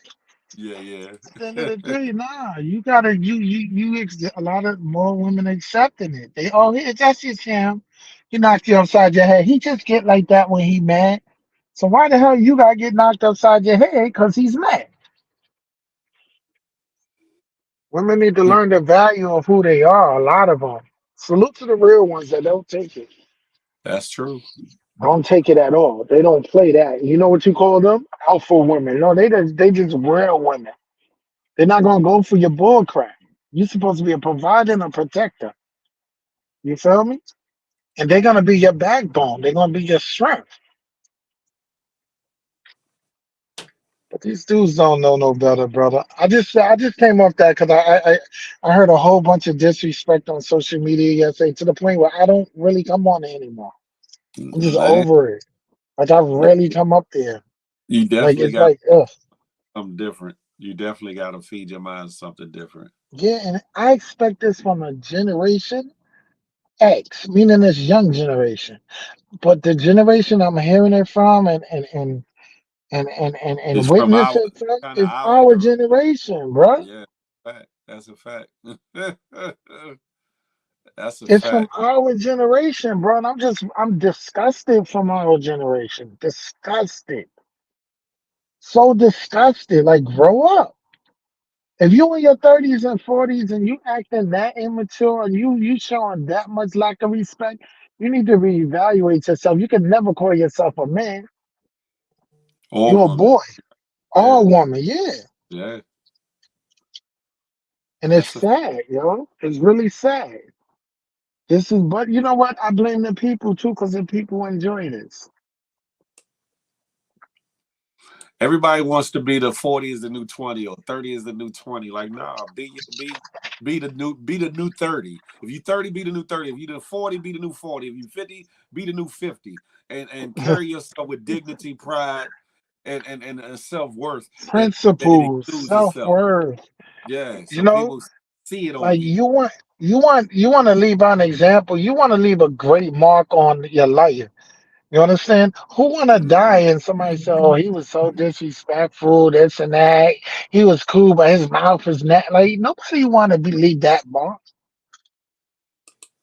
Yeah, yeah. At the end of the day, nah, you gotta a lot of more women accepting it. They that's just him. He knocked you upside your head. He just get like that when he mad. So why the hell you gotta get knocked upside your head because he's mad? Women need to learn the value of who they are. A lot of them. Salute to the real ones that don't take it. That's true. Don't take it at all. They don't play that. You know what you call them? Alpha women. No, they just real women. They're not gonna go for your bull crap. You're supposed to be a provider and a protector. You feel me? And they're gonna be your backbone. They're gonna be your strength. But these dudes don't know no better, brother. I just came off that because I heard a whole bunch of disrespect on social media yesterday to the point where I don't really come on it anymore. I'm just Man, over it. Like I've really come up there. you Like definitely it's got like, ugh. something different. You definitely got to feed your mind something different. Yeah, and I expect this from a generation X, meaning this young generation. But the generation I'm hearing it from and It's from witness our it from kind of is our our era. generation, bro. Yeah, fact. That's a fact. That's a It's from fact. our generation, bro. And I'm disgusted from our generation. Disgusted. So disgusted. Like, grow up. If you in your 30s and 40s and you acting that immature and you showing that much lack of respect, you need to reevaluate yourself. You can never call yourself a man. Or You're a woman. boy or a Yeah, woman, yeah. yeah. And it's That's a. sad, yo. It's really sad. But you know what? I blame the people too, because the people enjoy this. Everybody wants to be the 40 is the new 20 or 30 is the new 20. Like, nah, be the new 30. If you 30, be the new 30. If you the 40, be the new 40. If you 50, be the new 50. And carry yourself with dignity, pride, and self-worth that it Principles, exudes itself. self-worth. Yeah. You So know, people see it on like you. you want to leave an example. You want to leave a great mark on your life. You understand? Who want to die Mhm. and somebody say, "Oh, he was so disrespectful, this and that. He was cool, but his mouth is not." Like nobody want to believe that mark.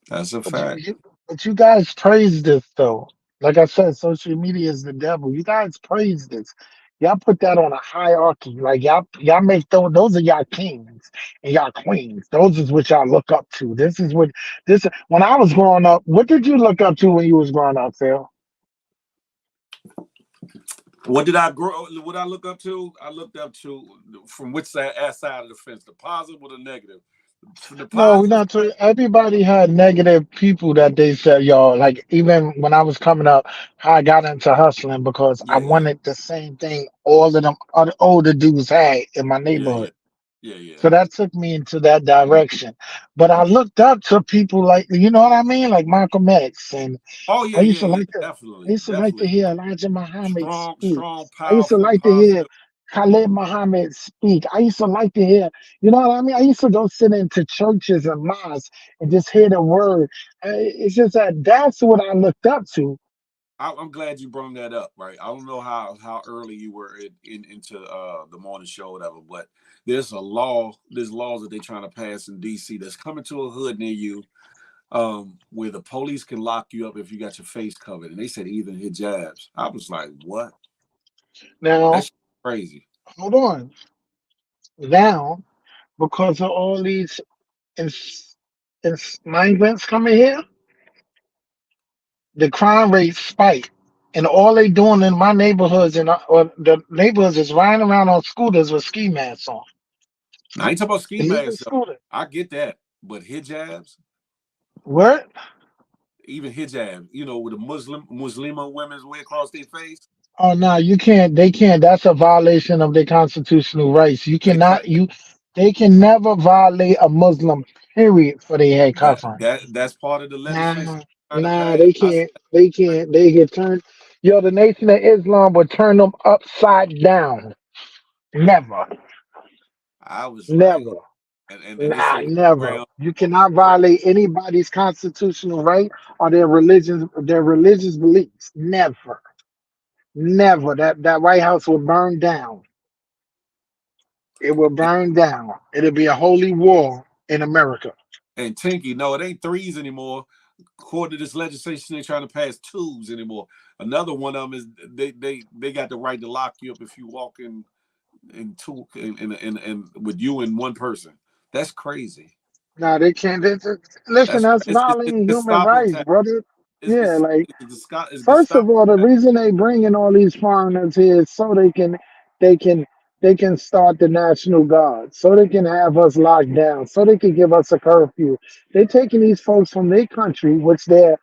That's a But you, fact. you, but you guys praise this though. Like I said, social media is the devil. You guys praise this. Y'all put that on a hierarchy. Like y'all make those are y'all kings and y'all queens. Those is what y'all look up to. This. When I was growing up, what did you look up to when you was growing up, Phil? What did I grow? What I look up to? I looked up to from which side of the fence, the positive or the negative. From the No, we're positive not. side, Everybody had negative people that they said, yo, like even when I was coming up, I got into hustling because I yeah, yeah, wanted the same thing all of them other older dudes had in my yeah, yeah, neighborhood. yeah, yeah. So that took me into that direction. But I looked up to people like, you know what I mean? Like Malcolm X. And Oh I yeah, used yeah, to yeah. like to I Definitely, used to like to definitely. hear Elijah Muhammad Strong, speak. strong, I used to powerful, like to hear positive. Khalid Muhammad speak. I used to like to hear, you know what I mean? I used to go sit into churches and mosques and just hear the word. It's just that that's what I looked up to. I'm glad you brought that up. Right. I don't know how early you were into the morning show, or whatever, but there's a law. There's laws that they're trying to pass in D.C. that's coming to a hood near you, where the police can lock you up if you got your face covered. And they said even hijabs. I was like, what? Now, That's crazy. hold on. Now, because of all these ins- migrants coming here, the crime rate spiked. And all they doing in my neighborhoods or the neighborhoods is riding around on scooters with ski masks on. Now, I ain't talking about ski Illegal masks. scooter. I get that, but hijabs, What? even hijab, with the Muslima women's wear across their face, Oh no, you can't. They can't. That's a violation of their constitutional rights. You they cannot. cut They can never violate a Muslim. Period for their head covering. that's part of the legislation Nah, trying to nah. pass. They I said, can't. They can't. They get turned. Yo, the Nation of Islam would turn them upside down. Never. I was like, Never. and they Nah, say never. Braille, You cannot Braille. violate anybody's constitutional right or their religious beliefs. Never. Never. That White House will burn down. It will burn down. It'll be a holy war in America. And Tinky, no, it ain't threes anymore. According to this legislation, they're trying to pass twos anymore. Another one of them is they got the right to lock you up if you walk in two in with you and one person. That's crazy. Now they can't. Listen, That's that's it's violating human Gestapo rights, tech. brother. Yeah, like It's first of Gestapo all, the tech. reason they bringing all these foreigners here is so they can they can start the national guard, so they can have us locked down, so they can give us a curfew. They're taking these folks from their country, which they're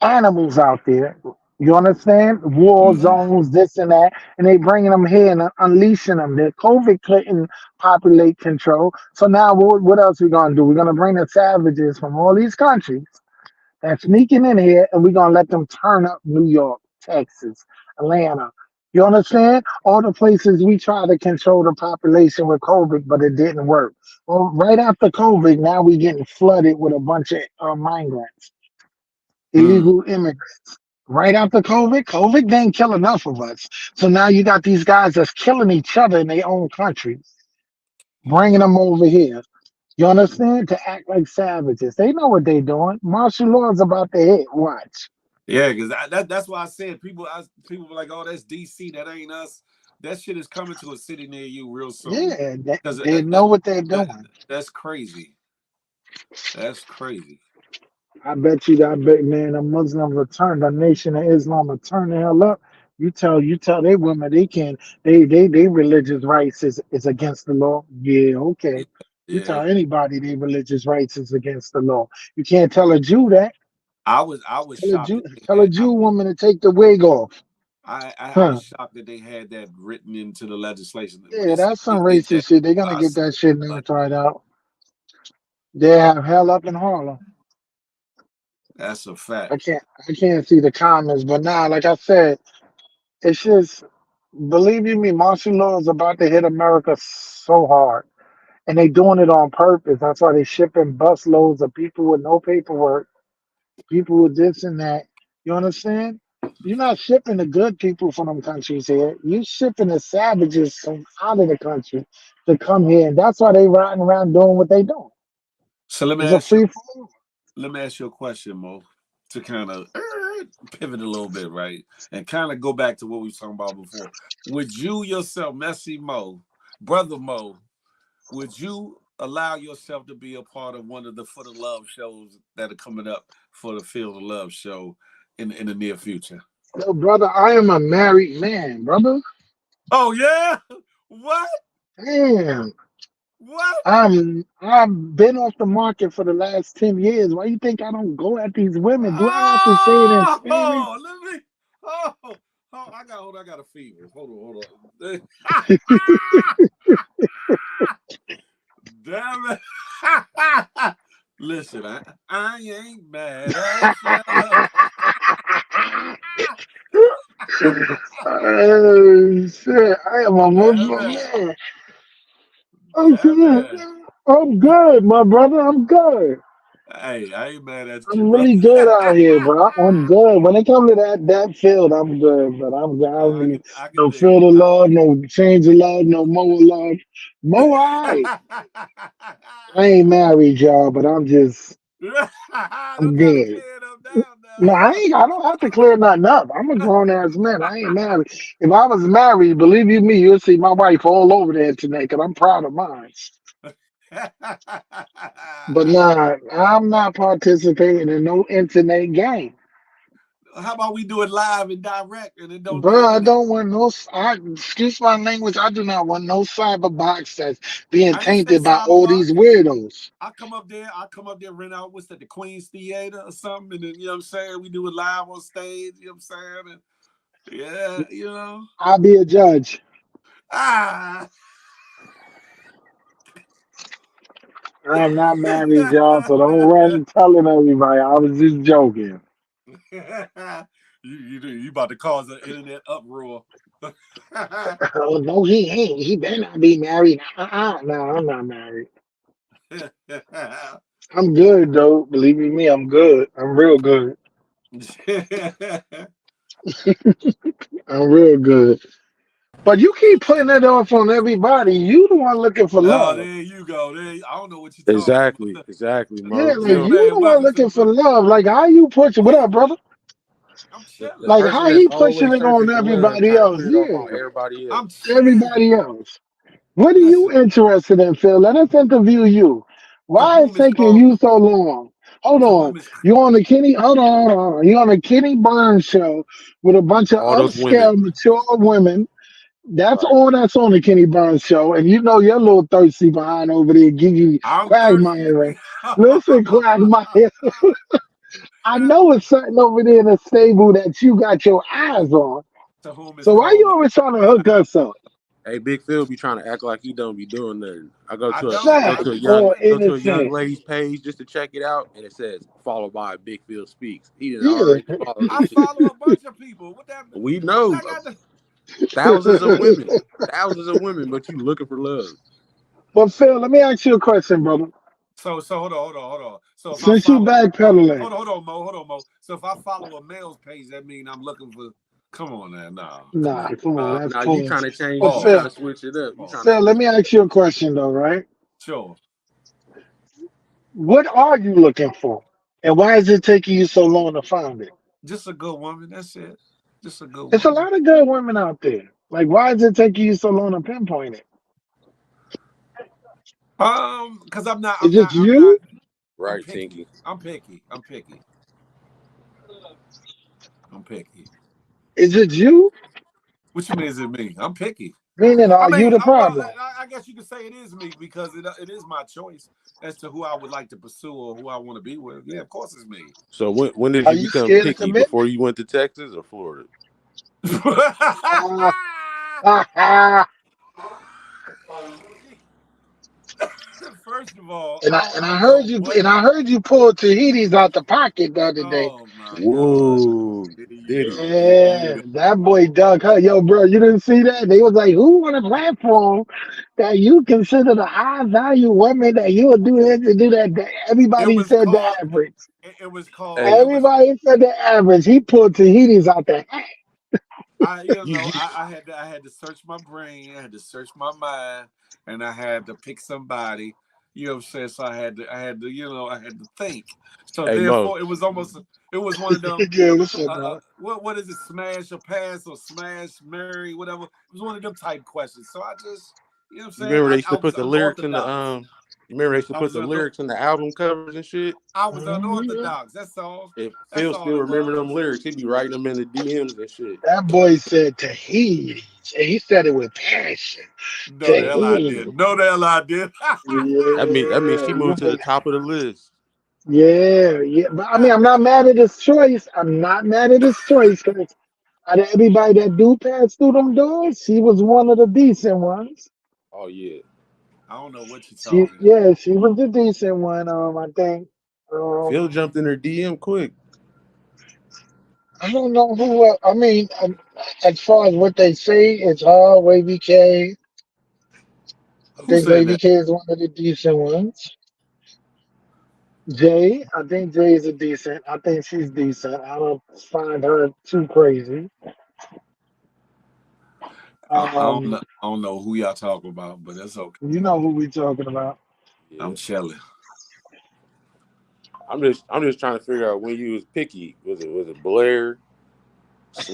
animals out there. You understand? War Mm-hmm. zones, this and that, and they bringing them here and unleashing them. The COVID couldn't populate control, so now what else we gonna do? We're gonna bring the savages from all these countries and sneaking in here, and we're gonna let them turn up New York, Texas, Atlanta. You understand? All the places we try to control the population with COVID, but it didn't work. Well, right after COVID, now we getting flooded with a bunch of migrants, Mm. illegal immigrants. Right after COVID, COVID didn't kill enough of us. So now you got these guys that's killing each other in their own countries, bringing them over here. You understand? To act like savages. They know what they're doing. Martial law is about to hit. Watch. Yeah, because that's why I said people were like, "Oh, that's DC. That ain't us." That shit is coming to a city near you real soon. Yeah, Because they know what they're that doing. that's crazy. That's crazy. I bet, man, a Muslim return, the nation of Islam will turn the hell up. You tell they women they can they religious rights is against the law. Yeah, Yeah, okay. You yeah. tell anybody their religious rights is against the law. You can't tell a Jew that. I was shocked that they Tell a had. Jew woman to take the wig off. I Huh. was shocked that they had that written into the legislation. When Yeah, they said that's some they did that, racist shit. They're gonna I get said, that shit "What? knocked right out. They have hell up in Harlem. That's a fact." I can't see the comments, but nah, like I said, it's just believe you me, martial law is about to hit America so hard. And they doing it on purpose. That's why they shipping busloads of people with no paperwork, people with this and that. You understand? You're not shipping the good people from them countries here. You shipping the savages from out of the country to come here. And that's why they riding around doing what they doing. So It's a free for all. let me ask you a question, Mo, to kind of pivot a little bit, right, and kind of go back to what we were talking about before. Would you yourself, Messy Mo, brother Mo, would you allow yourself to be a part of one of the For the Love shows that are coming up for the Feel the Love show in the near future? Yo, brother, I am a married man, brother. Oh yeah, what? Damn. What? I've been off the market for the last 10 years. Why you think I don't go at these women? Do I have to say it in Spanish? Oh, let me. Oh, hold on, I got a fever. Hold on. Damn it. Listen, I ain't mad at you. Oh shit! I am a Damn Muslim it. man. I'm Damn good. it. I'm good, my brother. I'm good. Hey, I ain't mad at you, I'm bro. really good out here, bro. I'm good. When it comes to that field, I'm good. But I'm good. I don't I need can I can no dig field it. of love, no change of love, no mower love. Mow, I ain't married, y'all, but I'm Don't try to good. clear it up down No, now. I don't have to clear nothing up. I'm a grown ass man. I ain't married. If I was married, believe you me, you'll see my wife all over the internet because I'm proud of mine. But nah, I'm not participating in no internet game. How about we do it live and direct and it don't Bro, do I it? don't want no, excuse my language, I do not want no cyber box that's being I ain't say tainted by all cyberpunk. these weirdos. I come up there, rent out what's that, the Queen's Theater or something, and then you know what I'm saying? We do it live on stage, you know what I'm saying? And yeah, you know. I'll be a judge. Ah I'm not married, y'all, so don't run telling everybody. I was just joking. you about to cause an internet uproar. Oh no, he ain't. He better not be married. No, I'm not married. I'm good though. Believe you me, I'm good. I'm real good. I'm real good. But you keep putting it off on everybody. You the one looking for Oh, love. there you go. There, I don't know what you're talking Exactly, about. exactly, Yeah, Mo. You like know, you J-Man, the one welcome to the looking for group. love. Like how you pushing? What up, brother? I'm the chilling. Like person how that's he pushing always it on searching for love, everybody trying to else? put it off on Yeah, everybody I'm else. chilling. everybody else. What are you Listen, interested in, Phil? Let us interview you. to Why is whom is taking called, you so long? Hold to on. whom is, You on the Kenny? Hold on. You on the Kenny Burns show with a bunch of All those women, upscale, mature women. That's right? all that's on the Kenny Burns show. And you know your little thirsty behind over there, Gigi I'm Quagmire. thirsty. Listen, Quagmire. I know it's something over there in the stable that you got your eyes on. To whom is So why called. you always trying to hook us up? Hey, Big Phil be trying to act like he don't be doing nothing. I go I to a don't. go Shut I to a up, be young all chilling. go to a young innocent. lady's page just to check it out, and it says followed by Big Phil speaks. He didn't Yeah. already follow I this shit. follow a bunch of people. We What know that got to? thousands of women, but you looking for love. But Phil, let me ask you a question, brother. So hold on. So if I Since you follow, backpedaling, hold on, Mo. So if I follow a male's page, that mean I'm looking for. Come on now, nah, come nah, on. come on, that's Now you corny. trying to change But it. You trying to Phil, Pause. switch it up. You Pause. trying to Phil, let switch me it up. ask you a question though, right? Sure. What are you looking for? And why is it taking you so long to find it? Just a good woman. That's it. Just a good There's a woman. lot of good women out there. Like, why is it taking you so long to pinpoint it? Because I'm not. Is I'm it not. I'm not. you? I'm Right, picky. Tinky. I'm picky. I'm picky. I'm picky. Is it you? What you mean? Is it me? I'm picky. Meaning, I are you mean, the well, problem? I guess you could say it is me because it is my choice as to who I would like to pursue or who I want to be with. Yeah, of course it's me. So when did Are you you become scared of picky? Before commitment? you went to Texas or Florida? Ah, ah, ah. First of all, And I I don't and I even heard know you what. and I heard you pull Tahiti's out the pocket the other day. Oh my God! Whoa, Here you did he? go. Here you Yeah, that boy Doug. Huh? Yo, bro, you didn't see that? They was like, who on a platform that you consider the high value woman that you would do this and do that? It Everybody was said the called. average. It was called. Hey, It was. Everybody said the average. He pulled Tahiti's out the hat. I had to search my brain, I had to search my mind, and I had to pick somebody. You know what I'm saying? So I had to think. So hey, Mo. therefore, it was one of them. Yeah, what's up, dog? What is it? Smash or pass or smash, marry, whatever. It was one of them type questions. So I just, you know what I'm You saying? remember they used I to was put the lyrics in the unorthodox. You remember they used to I put was the un- lyrics in the album covers and shit. I was Mhm. unorthodox. That's all. If That's Phil all still it remember them was. lyrics, he'd be writing them in the DMs and shit. That boy said Tahiti's, and he said it with passion. No, the hell I Tahiti. did. No, the hell I did. That means she moved to Yeah, the top of the list. yeah. But I mean, I'm not mad at his choice. I'm not mad at his choice because out of everybody that do pass through them doors, she was one of the decent ones. Oh yeah. I don't know what you're She, talking about. yeah, she was the decent one. I think. Phil jumped in her DM quick. I don't know who. I mean, as far as what they say, it's her, Wavy K. I Who think said Wavy that? K is one of the decent ones. Jay, I think Jay is a decent. I think she's decent. I don't find her too crazy. Um, I don't know who y'all talking about, but that's okay. you know who we talking about. Yeah. I'm chilling. I'm just trying to figure out when you was picky. Was it Blair,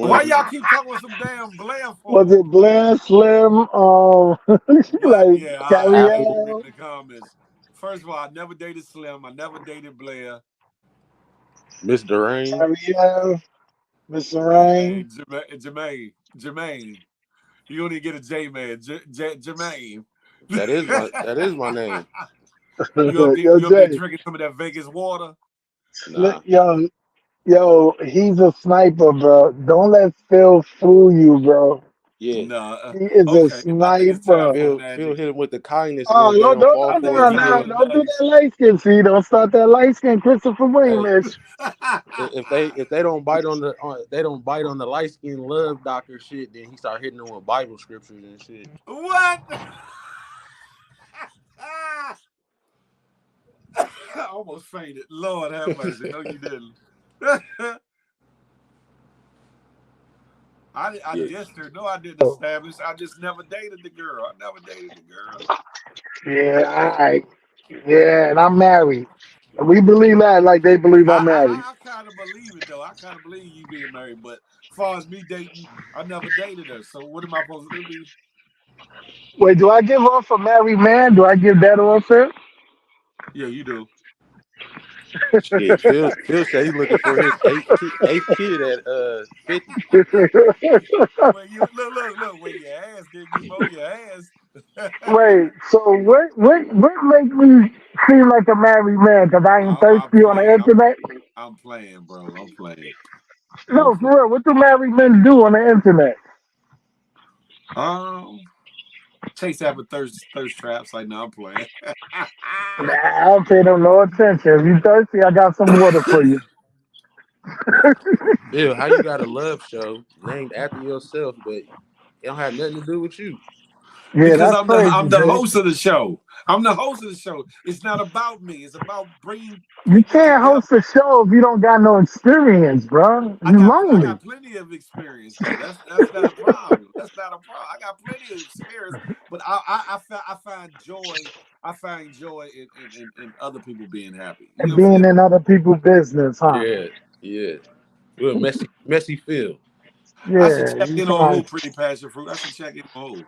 Why Slim? y'all keep talking with some damn Blair Was for? it Blair Slim? What? Like Yeah, I Apple? keep reading Carriel, the comments. First of all, I never dated Slim. I never dated Blair. Miss Durain? Carriel, Mr. Man, Rain. Jermaine. You don't even get a J, man. Jermaine. That is my name. Yo, You up there Jay, drinking some of that Vegas water? Nah. yo, he's a sniper, bro. Don't let Phil fool you, bro. Yeah. Nah. He is a Okay, I think it's time sniper. for Phil magic. hit him with the kindness, and Oh, if they don't fall don't, for it, no, he no, will. don't do Nice. that light skin. See, don't start that light skin Christopher Hey, Williams. if they don't bite on the they don't bite on the light skin love doctor shit, then he start hitting them with Bible scriptures and shit. What? I almost fainted. Lord have mercy. No, you didn't. I Yeah. dissed her. No, I didn't establish. I just never dated the girl. I never dated the girl. Yeah, all right. Yeah, and I'm married. We believe that like they believe I'm married. I kind of believe it though. I kind of believe you being married, but as far as me dating, I never dated her. So what am I supposed to do? Wait, do I give off a married man? Do I give that off him? Yeah, you do. Shit. Phil said he's looking for his eighth kid at 50. Well, you look. When your ass didn't you mow your ass? Wait, so what makes me seem like a married man? Because I ain't I'm thirsty on the playing. internet? I'm playing, bro. I'm playing. I'm No, for playing. real. What do married men do on the internet? Chase having thirst traps. Like, no, I'm playing. Nah, I don't pay them no attention. If you thirsty, I got some water for you. Phil, how you got a love show named after yourself, but it don't have nothing to do with you? Yeah, Because that's crazy, I'm the dude. host of the show. I'm the host of the show. It's not about me. It's about bringing You people can't host together. a show if you don't got no experience, bro. I You got lonely. plenty of experience though. That's not a problem. That's not a problem. I got plenty of experience, but I find joy. I find joy in other people being happy. You And know what I'm being saying? in other people's business, huh? Yeah, yeah. Well, messy Phil. I should Yeah, check in on who pretty passion fruit. I should check in on who.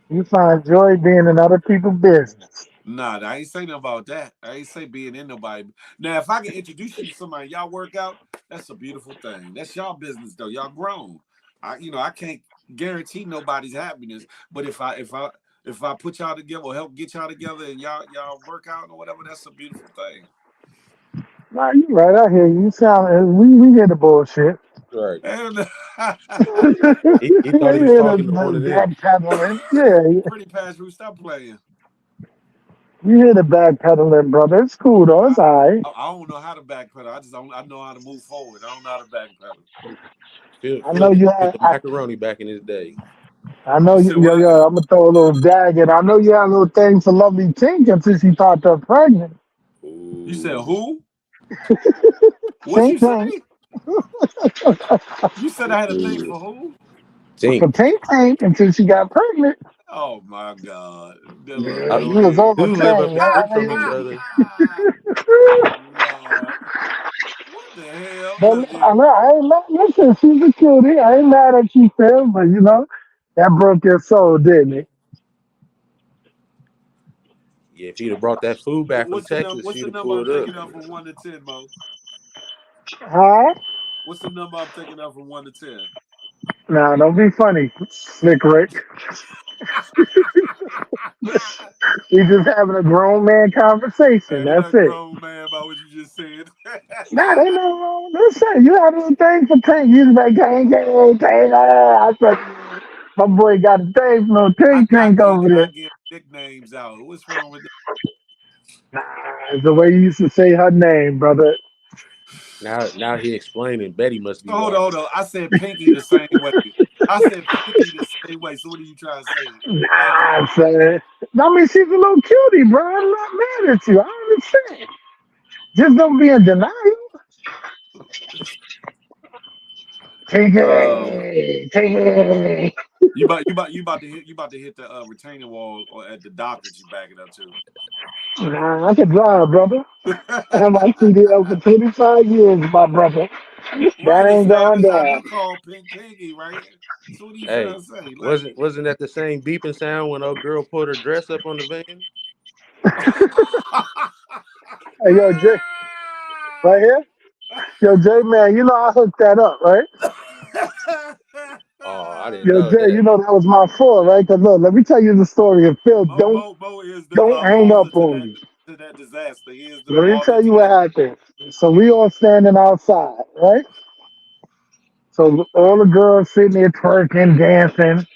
you find joy being in other people's business. Nah, I ain't say nothing about that. I ain't say being in nobody. Now, if I can introduce you to somebody, y'all work out, that's a beautiful thing. That's y'all business though. Y'all grown. I can't guarantee nobody's happiness. But if I put y'all together or help get y'all together and y'all work out or whatever, that's a beautiful thing. Nah, you right. I hear you. You sound. We hear the bullshit. Right. And He thought he We was hear talking to one the of them. backpedaling. Yeah, pretty passion fruit, stop playing. you hear the backpedaling, brother. It's cool though. It's alright. I don't know how to backpedal. I know how to move forward. I don't know how to backpedal. I Phil know did you with had. the macaroni back in his day. I know You you. said Yo, what? yo, I'm gonna throw a little dag in. I know you had a little thing for Lovely Tink until she thought her pregnant. You said Ooh. who? What Tink you say? Tink. You said I had a thing Ooh. for who? For Tink. Tink Tink until she got pregnant. Oh my God. Dylan, Yeah, I you go was ahead. over do live up Tink. the street from each other. Lord. What the hell? But Look, I ain't listen, she's a cutie. I ain't mad at you, Phil, but you know, that broke your soul, didn't it? Yeah, if he'd have brought that food back from Texas, what's she'd the have number I'm pulled up. thinking of from 1 to 10, Mo? Huh? What's the number I'm thinking of from 1 to 10? Nah, don't be funny, Slick Rick. We just having a grown man conversation. And then That's a it. grown man about what you just said. Nah, they no wrong. Listen, you had a little thing for Tank. You was like, Tank. I said, my boy got a thing for no Tank over I there. give nicknames out. What's wrong with that? Nah, it's the way you used to say her name, brother. Now he explaining Betty must be Hold on, white. hold on. I said Pinky the same way. I said Pinky the same way. So what are you trying to say? Nah, son. I mean, she's a little cutie, bro. I'm not mad at you. I understand. Just don't be in denial. Take Um, it. Take it. you about to hit the retaining wall or at the dock that you back it up to. Nah, I can drive, brother. I have my CDL for 25 years, my brother. Right, That ain't going established. I down. do call Pink Pinky, right? So what are you Hey, trying to say? Like, wasn't that the same beeping sound when old girl put her dress up on the van? Hey, yo, Jay, right here? Yo, Jay, man, you know I hooked that up, right? Oh, I didn't Yo, know Jay, you that. know that was my fault, right? Because look, let me tell you the story. And Phil, Mo is the don't hang author up on me. to that disaster. He is the Let me author tell to you what that. happened. So we all standing outside, right? So all the girls sitting there twerking, dancing.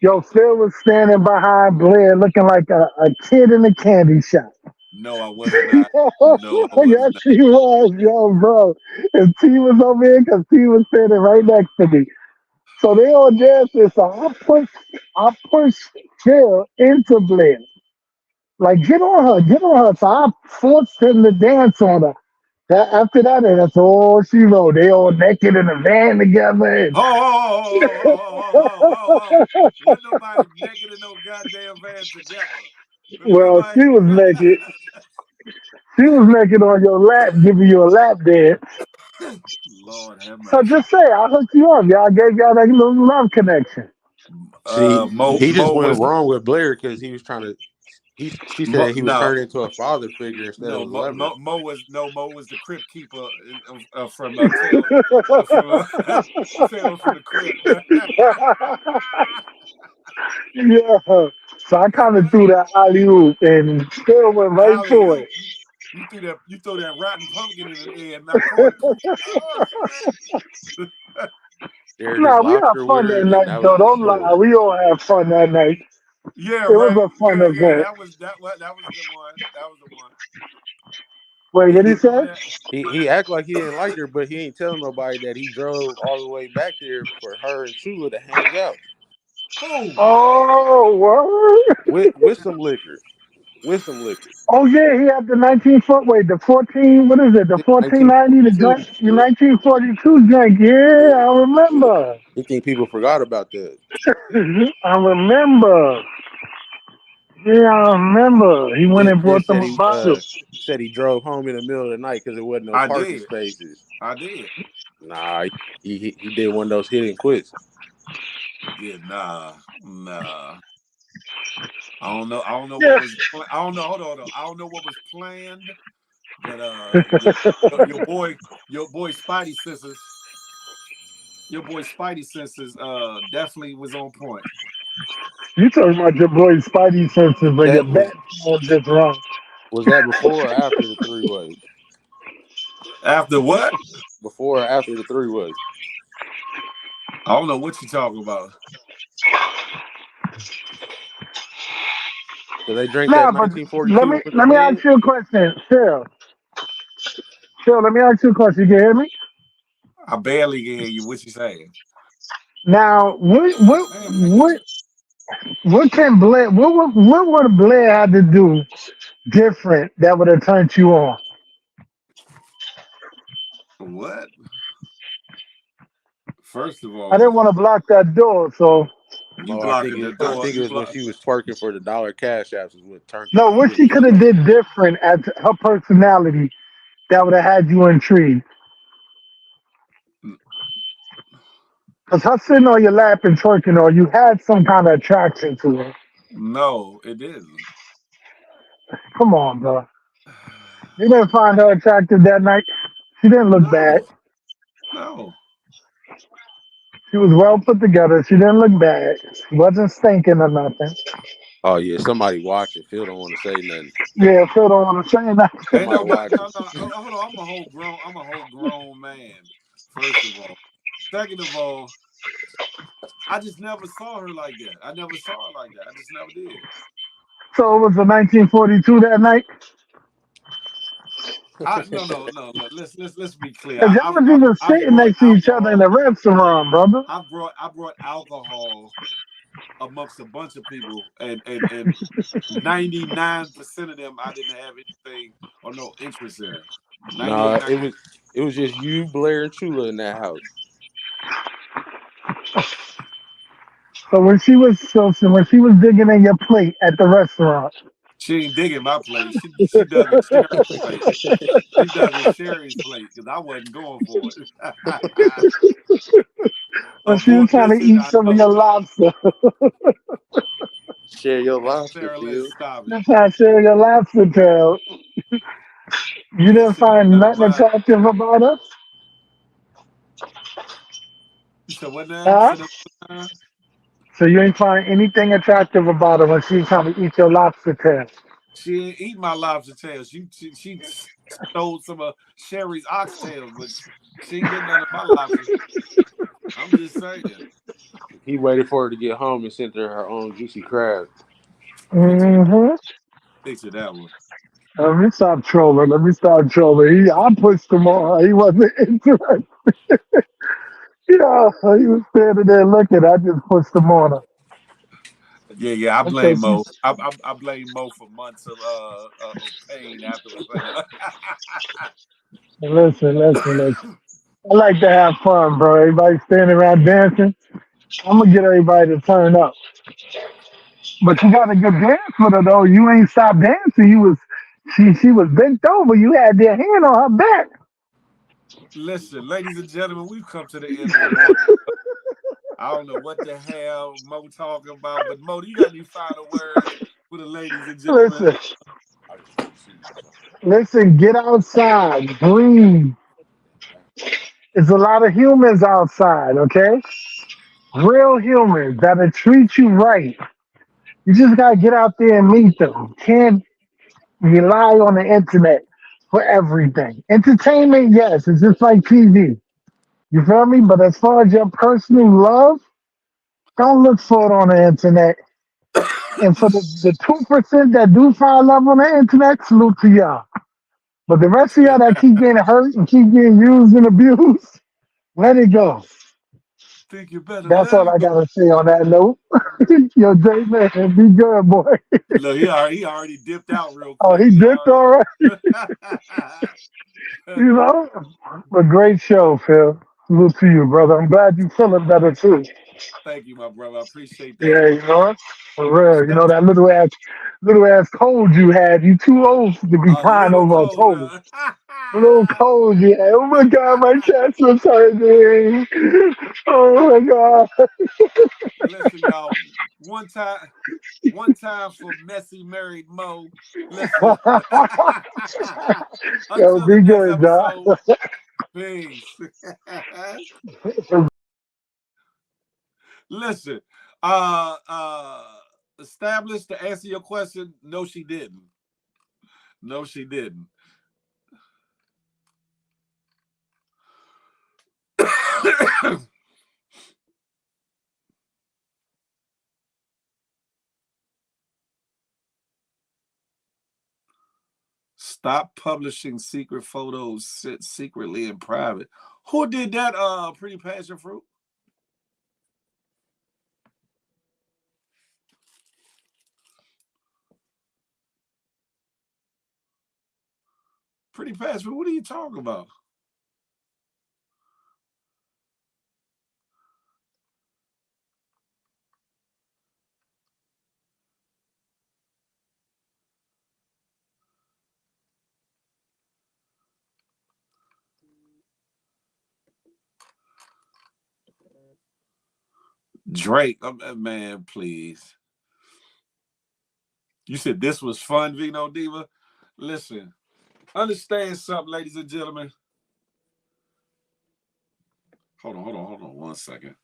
Yo, Phil was standing behind Blair looking like a kid in a candy shop. No, I was not. No, I was Yes, not. she was, yo, bro. And T was over here because T was standing right next to me. So they all dancing. So I pushed Phil into Blair. Like, get on her. So I forced him to dance on her. After that, that's all she wrote. They all naked in the van together. And Oh. Wasn't nobody naked in no goddamn van together. But well, nobody. she was naked. She was naked on your lap, giving you a lap dance. Lord have So mercy. just say, I hooked you up. Y'all gave y'all that little love connection. See, he just Mo went was wrong with Blair because he was trying to. She said that he was no. turned into a father figure instead No, of a lover. Mo was the crypt keeper from Tale from Tale from the Crypt. Yeah. So I kind of threw that alley oop and still went right Alley for oop, it. you throw that rotten pumpkin in the air and not caught it. Oh shit! Shared his Nah, we had lobster with fun her, that and night, that was though. the Don't lie. story. We all had fun that night. Yeah, It was right. a fun Yeah. event. That was the one. That was the one. Wait, He what he did all say? that. He act like he didn't like her, but he ain't telling nobody that he drove all the way back there for her and Chula to hang out Who? Oh, word. with some liquor, with some liquor. Oh yeah, he had the 19 foot. Wait, the 14. What is it? The 1490. The 1942. joint. The 1942 drink. Yeah, Yeah, I remember. he think people forgot about that. I remember. Yeah, I remember. He went and Then brought them said a bottle. he drove home in the middle of the night because there wasn't no I parking did. spaces. I did. Nah, he did one of those hit and quits. Yeah, nah. I don't know. I don't know what Yeah. was. I don't know. Hold on. I don't know what was planned, but your boy Spidey senses, definitely was on point. You talking about your boy Spidey senses, but your That was Batman just wrong. was that before or after the three way? After what? Before or after the three way? I don't know what you talking about. So they drank that Nah, but 1942 and went to let me ask bed. you a question, Phil. Phil, let me ask you a question. You can hear me? I barely can hear you. What you saying? Now, Damn. what can Blair what would Blair have to do different that would have turned you on? What? First of I all, didn't want to block that door, so you Mo, blocking the I door. think it You was when block. she was twerking for the dollar cash apps is what turned no, what put she it could on. have did different as her personality that would have had you intrigued. Because her sitting on your lap and twerking, or you had some kind of attraction to her. No, it didn't. Come on, bro. You didn't find her attractive that night. She didn't look bad. No, no. She was well put together. She didn't look bad. She wasn't stinking or nothing. Oh yeah, somebody watching. Phil don't want to say nothing. Yeah, Phil don't want to say Ain't Somebody nothing. nobody. watching. No. Hold on. I'm a whole grown man. First of all. Second of all, I just never saw her like that. I never saw her like that. I just never did. So it was a 1942 that night. No. Let's be clear. Cause y'all was even sitting next to each other in the restaurant, brother. I brought alcohol amongst a bunch of people, and 99% of them I didn't have anything or no interest in. Nah, 99. it was just you, Blair, and Chula in that house. So when she was digging in your plate at the restaurant, She ain't digging my plate. She dug in Sherry's plate. She dug in Sherry's plate because I wasn't going for it. when she More was trying to missing, eat I some of your know. lobster, Share your lobster, Sarah, let's Phil. stop it. you trying to share your lobster tail. You didn't Listen, you find better nothing mind. attractive about her, You said what now? huh? Say that one more time. So you ain't find anything attractive about her when she was trying to eat your lobster tail. She ain't eat my lobster tails. She stole some of Sherry's oxtails, but she ain't getting none of my lobster. I'm just saying. He waited for her to get home and sent her her own juicy crab. Picture, Mm-hmm. picture that one. Let me stop trolling. Let me stop trolling. I pushed him on. He wasn't interested. Yeah, he was standing there looking. I just pushed him on her. Yeah. I blame Because Mo. she's, I blame Mo for months of pain afterwards. listen. I like to have fun, bro. Everybody standing around dancing. I'm gonna get everybody to turn up. But you got a good dance with her though. You ain't stopped dancing. She was bent over. You had your hand on her back. Listen, ladies and gentlemen, we've come to the end of the morning. I don't know what the hell Mo talking about, but Mo, do you got any final words for the ladies and gentlemen? Listen, get outside, breathe. There's a lot of humans outside, okay? Real humans that'll treat you right. You just gotta get out there and meet them. Can't rely on the internet for everything. Entertainment, yes, it's just like TV. You feel me? But as far as your personal love, don't look for it on the internet. And for the 2% that do find love on the internet, salute to y'all. But the rest of y'all that keep getting hurt and keep getting used and abused, let it go. Think you better That's let all it I go. gotta say on that note. Yo, J man, be good, boy. Look, he already dipped out real Oh, quick. he He did all right. already. You know, a great show, Phil. Salute to you, brother. I'm glad you feeling better too. Thank you, my brother. I appreciate that. Yeah, you know, for real. You know that little ass cold you had. You too old to be A crying little over a cold, cold. huh? A little cold, yeah. Oh my God, my chest was hurting. Oh my God. Listen, y'all. One time, one time for messy married Mo. Listen. Yo, Until the be next good, Doc. episode. Peace. Listen. Uh uh established to answer your question. No, she didn't. No, she didn't. Stop publishing secret photos, sit secretly in private. Who did that? Pretty passion fruit. Pretty passion fruit. What are you talking about? Drake. Man, please. You said this was fun, Vino Diva. Listen, understand something, ladies and gentlemen. Hold on 1 second.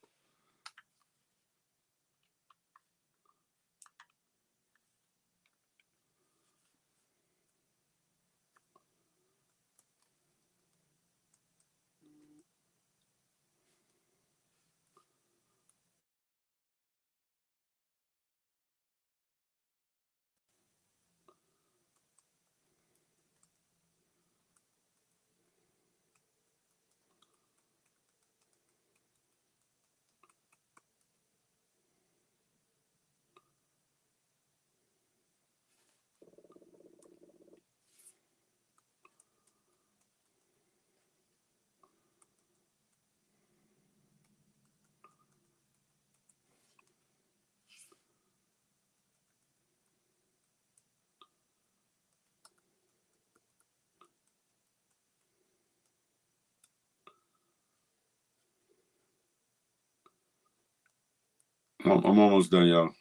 I'm almost done, y'all.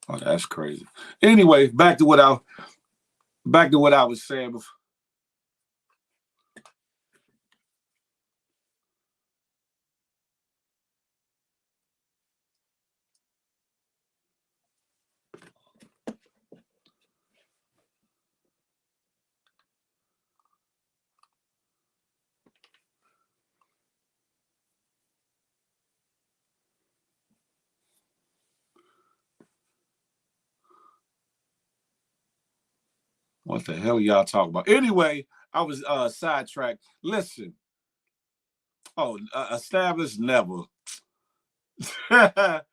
Oh, that's crazy. Anyway, back to what I was saying before. What the hell y'all talking about? Anyway, I was sidetracked. Listen. Oh, established never. Y'all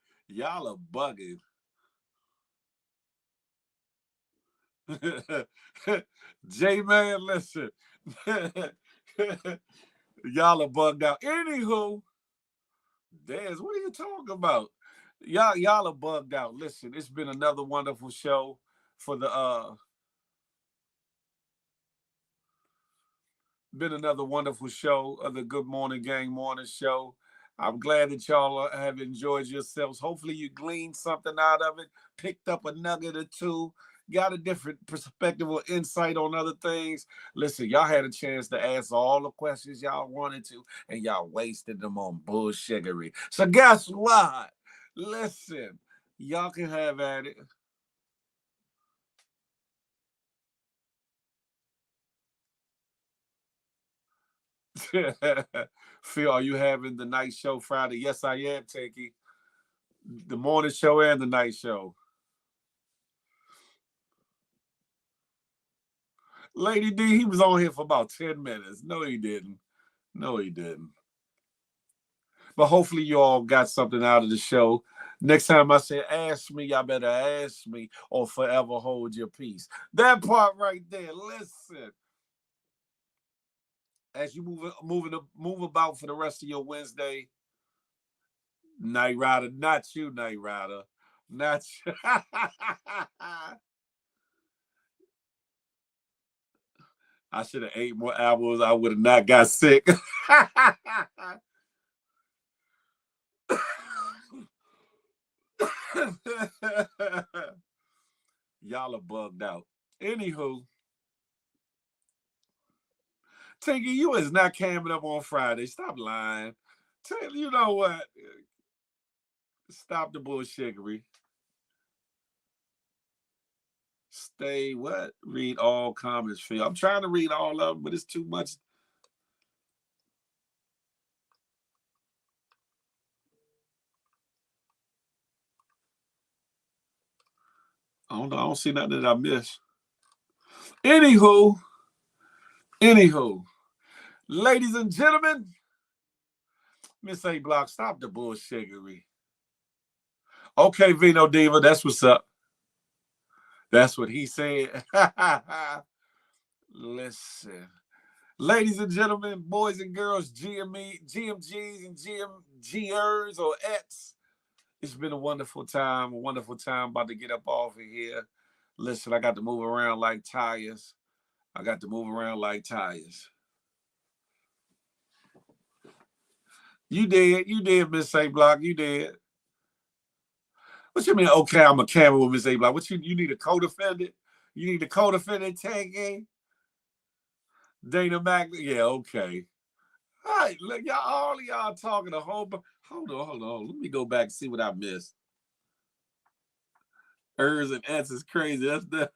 are bugging. J-Man, listen. Y'all are bugged out. Anywho, Daz, what are you talking about? Y'all are bugged out. Listen, it's been another wonderful show for the been another wonderful show of the Good Morning Gang Morning Show. I'm glad that y'all have enjoyed yourselves. Hopefully you gleaned something out of it, picked up a nugget or two, got a different perspective or insight on other things. Listen, y'all had a chance to ask all the questions y'all wanted to, and y'all wasted them on bullshittery. So guess what? Listen, y'all can have at it. Phil, are you having the night show Friday? Yes, I am, Takey. The morning show and the night show. Lady D, he was on here for about 10 minutes. No, he didn't. No, he didn't. But hopefully you all got something out of the show. Next time I say ask me, y'all better ask me or forever hold your peace. That part right there. Listen. As you move about for the rest of your Wednesday, Night Rider, not you, Night Rider. Not you. I should have ate more apples. I would have not got sick. Y'all are bugged out. Anywho, Tinky, you is not camming up on Friday. Stop lying. You know what? Stop the bullshittery. Stay what? Read all comments, Phil. I'm trying to read all of them, but it's too much. I don't know. I don't see nothing that I missed. Anywho, ladies and gentlemen, Miss A Block, stop the bullshittery. Okay, Vino Diva, that's what's up. That's what he said. Listen. Ladies and gentlemen, boys and girls, GMGs and GMGers or X, it's been a wonderful time. About to get up off of here. Listen, I got to move around like tires. You did, Miss A Block, you did. What you mean, okay, I'm a camera with Miss A Block? What you need a co-defendant? You need a co-defendant tagging? Dana Mac? Yeah, okay. All right, look, all of y'all talking a whole hold on. Let me go back and see what I missed. Ers and S is crazy. That's the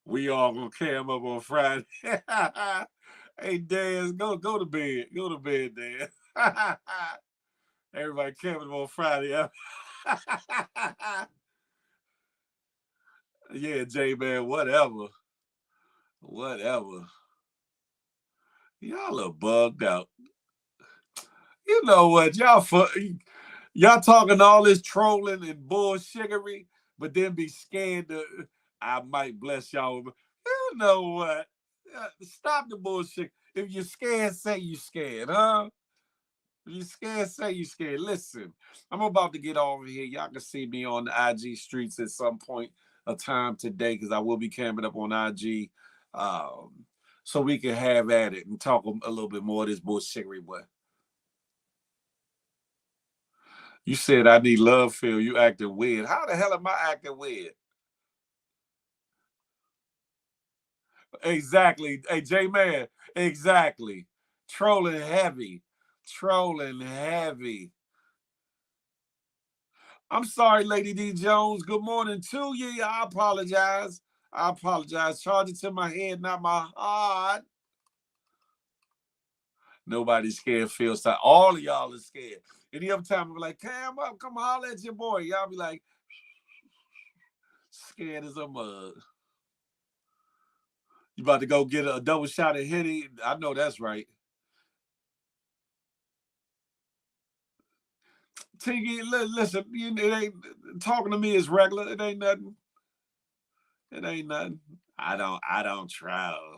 we all gonna cam up on Friday. Hey, Dan, go to bed. Go to bed, Dan. Everybody camping on Friday. Yeah, J-Man, whatever. Y'all are bugged out. You know what? Y'all talking all this trolling and bullshittery, but then be scared to, I might bless y'all. You know what? Stop the bullshit. If you're scared, say you scared, huh? If you're scared, say you scared. Listen, I'm about to get over here. Y'all can see me on the IG streets at some point of time today because I will be camping up on IG. So we can have at it and talk a little bit more of this bullshittery, boy. You said I need love, Phil. You acting weird. How the hell am I acting weird? Exactly. Hey, J-Man. Exactly. Trolling heavy. I'm sorry, Lady D Jones. Good morning to you. I apologize. Charge it to my head, not my heart. Nobody's scared, Phil. So all of y'all are scared. Any other time, I'm like, come holler at your boy. Y'all be like, scared as a mug. You about to go get a double shot of Henny? I know that's right. Tinky, listen, it ain't talking to me is regular. It ain't nothing. It ain't nothing. I don't travel.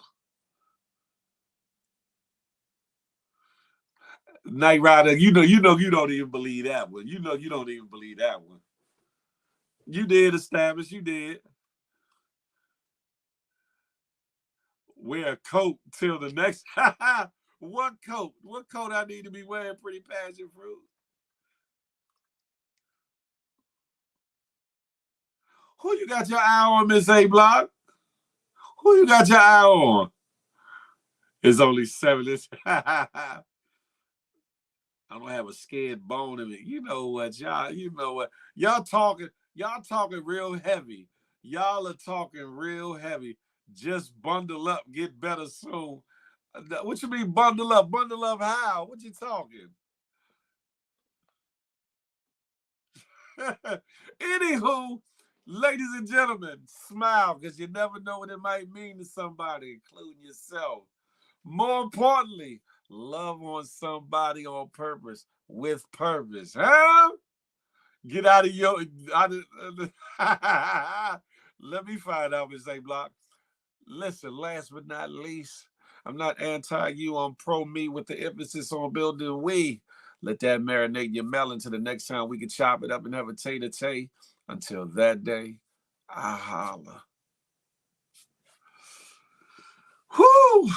Night Rider, you know you don't even believe that one. You know you don't even believe that one. You did establish, you did. Wear a coat till the next. What coat? What coat I need to be wearing? Pretty passion fruit. Who you got your eye on, Miss A Block? Who you got your eye on? It's only 7. I don't have a scared bone in me. You know what, y'all? You know what? Y'all talking real heavy. Y'all are talking real heavy. Just bundle up, get better soon. What you mean bundle up? Bundle up how? What you talking? Anywho, ladies and gentlemen, smile because you never know what it might mean to somebody, including yourself. More importantly, love on somebody on purpose, with purpose. Huh? Get out of your... Let me find out, Miss A Block. Listen, last but not least, I'm not anti-you, I'm pro-me with the emphasis on building we. Let that marinate your melon till the next time we can chop it up and have a tay-to-tay. Until that day, I holla. Whoo!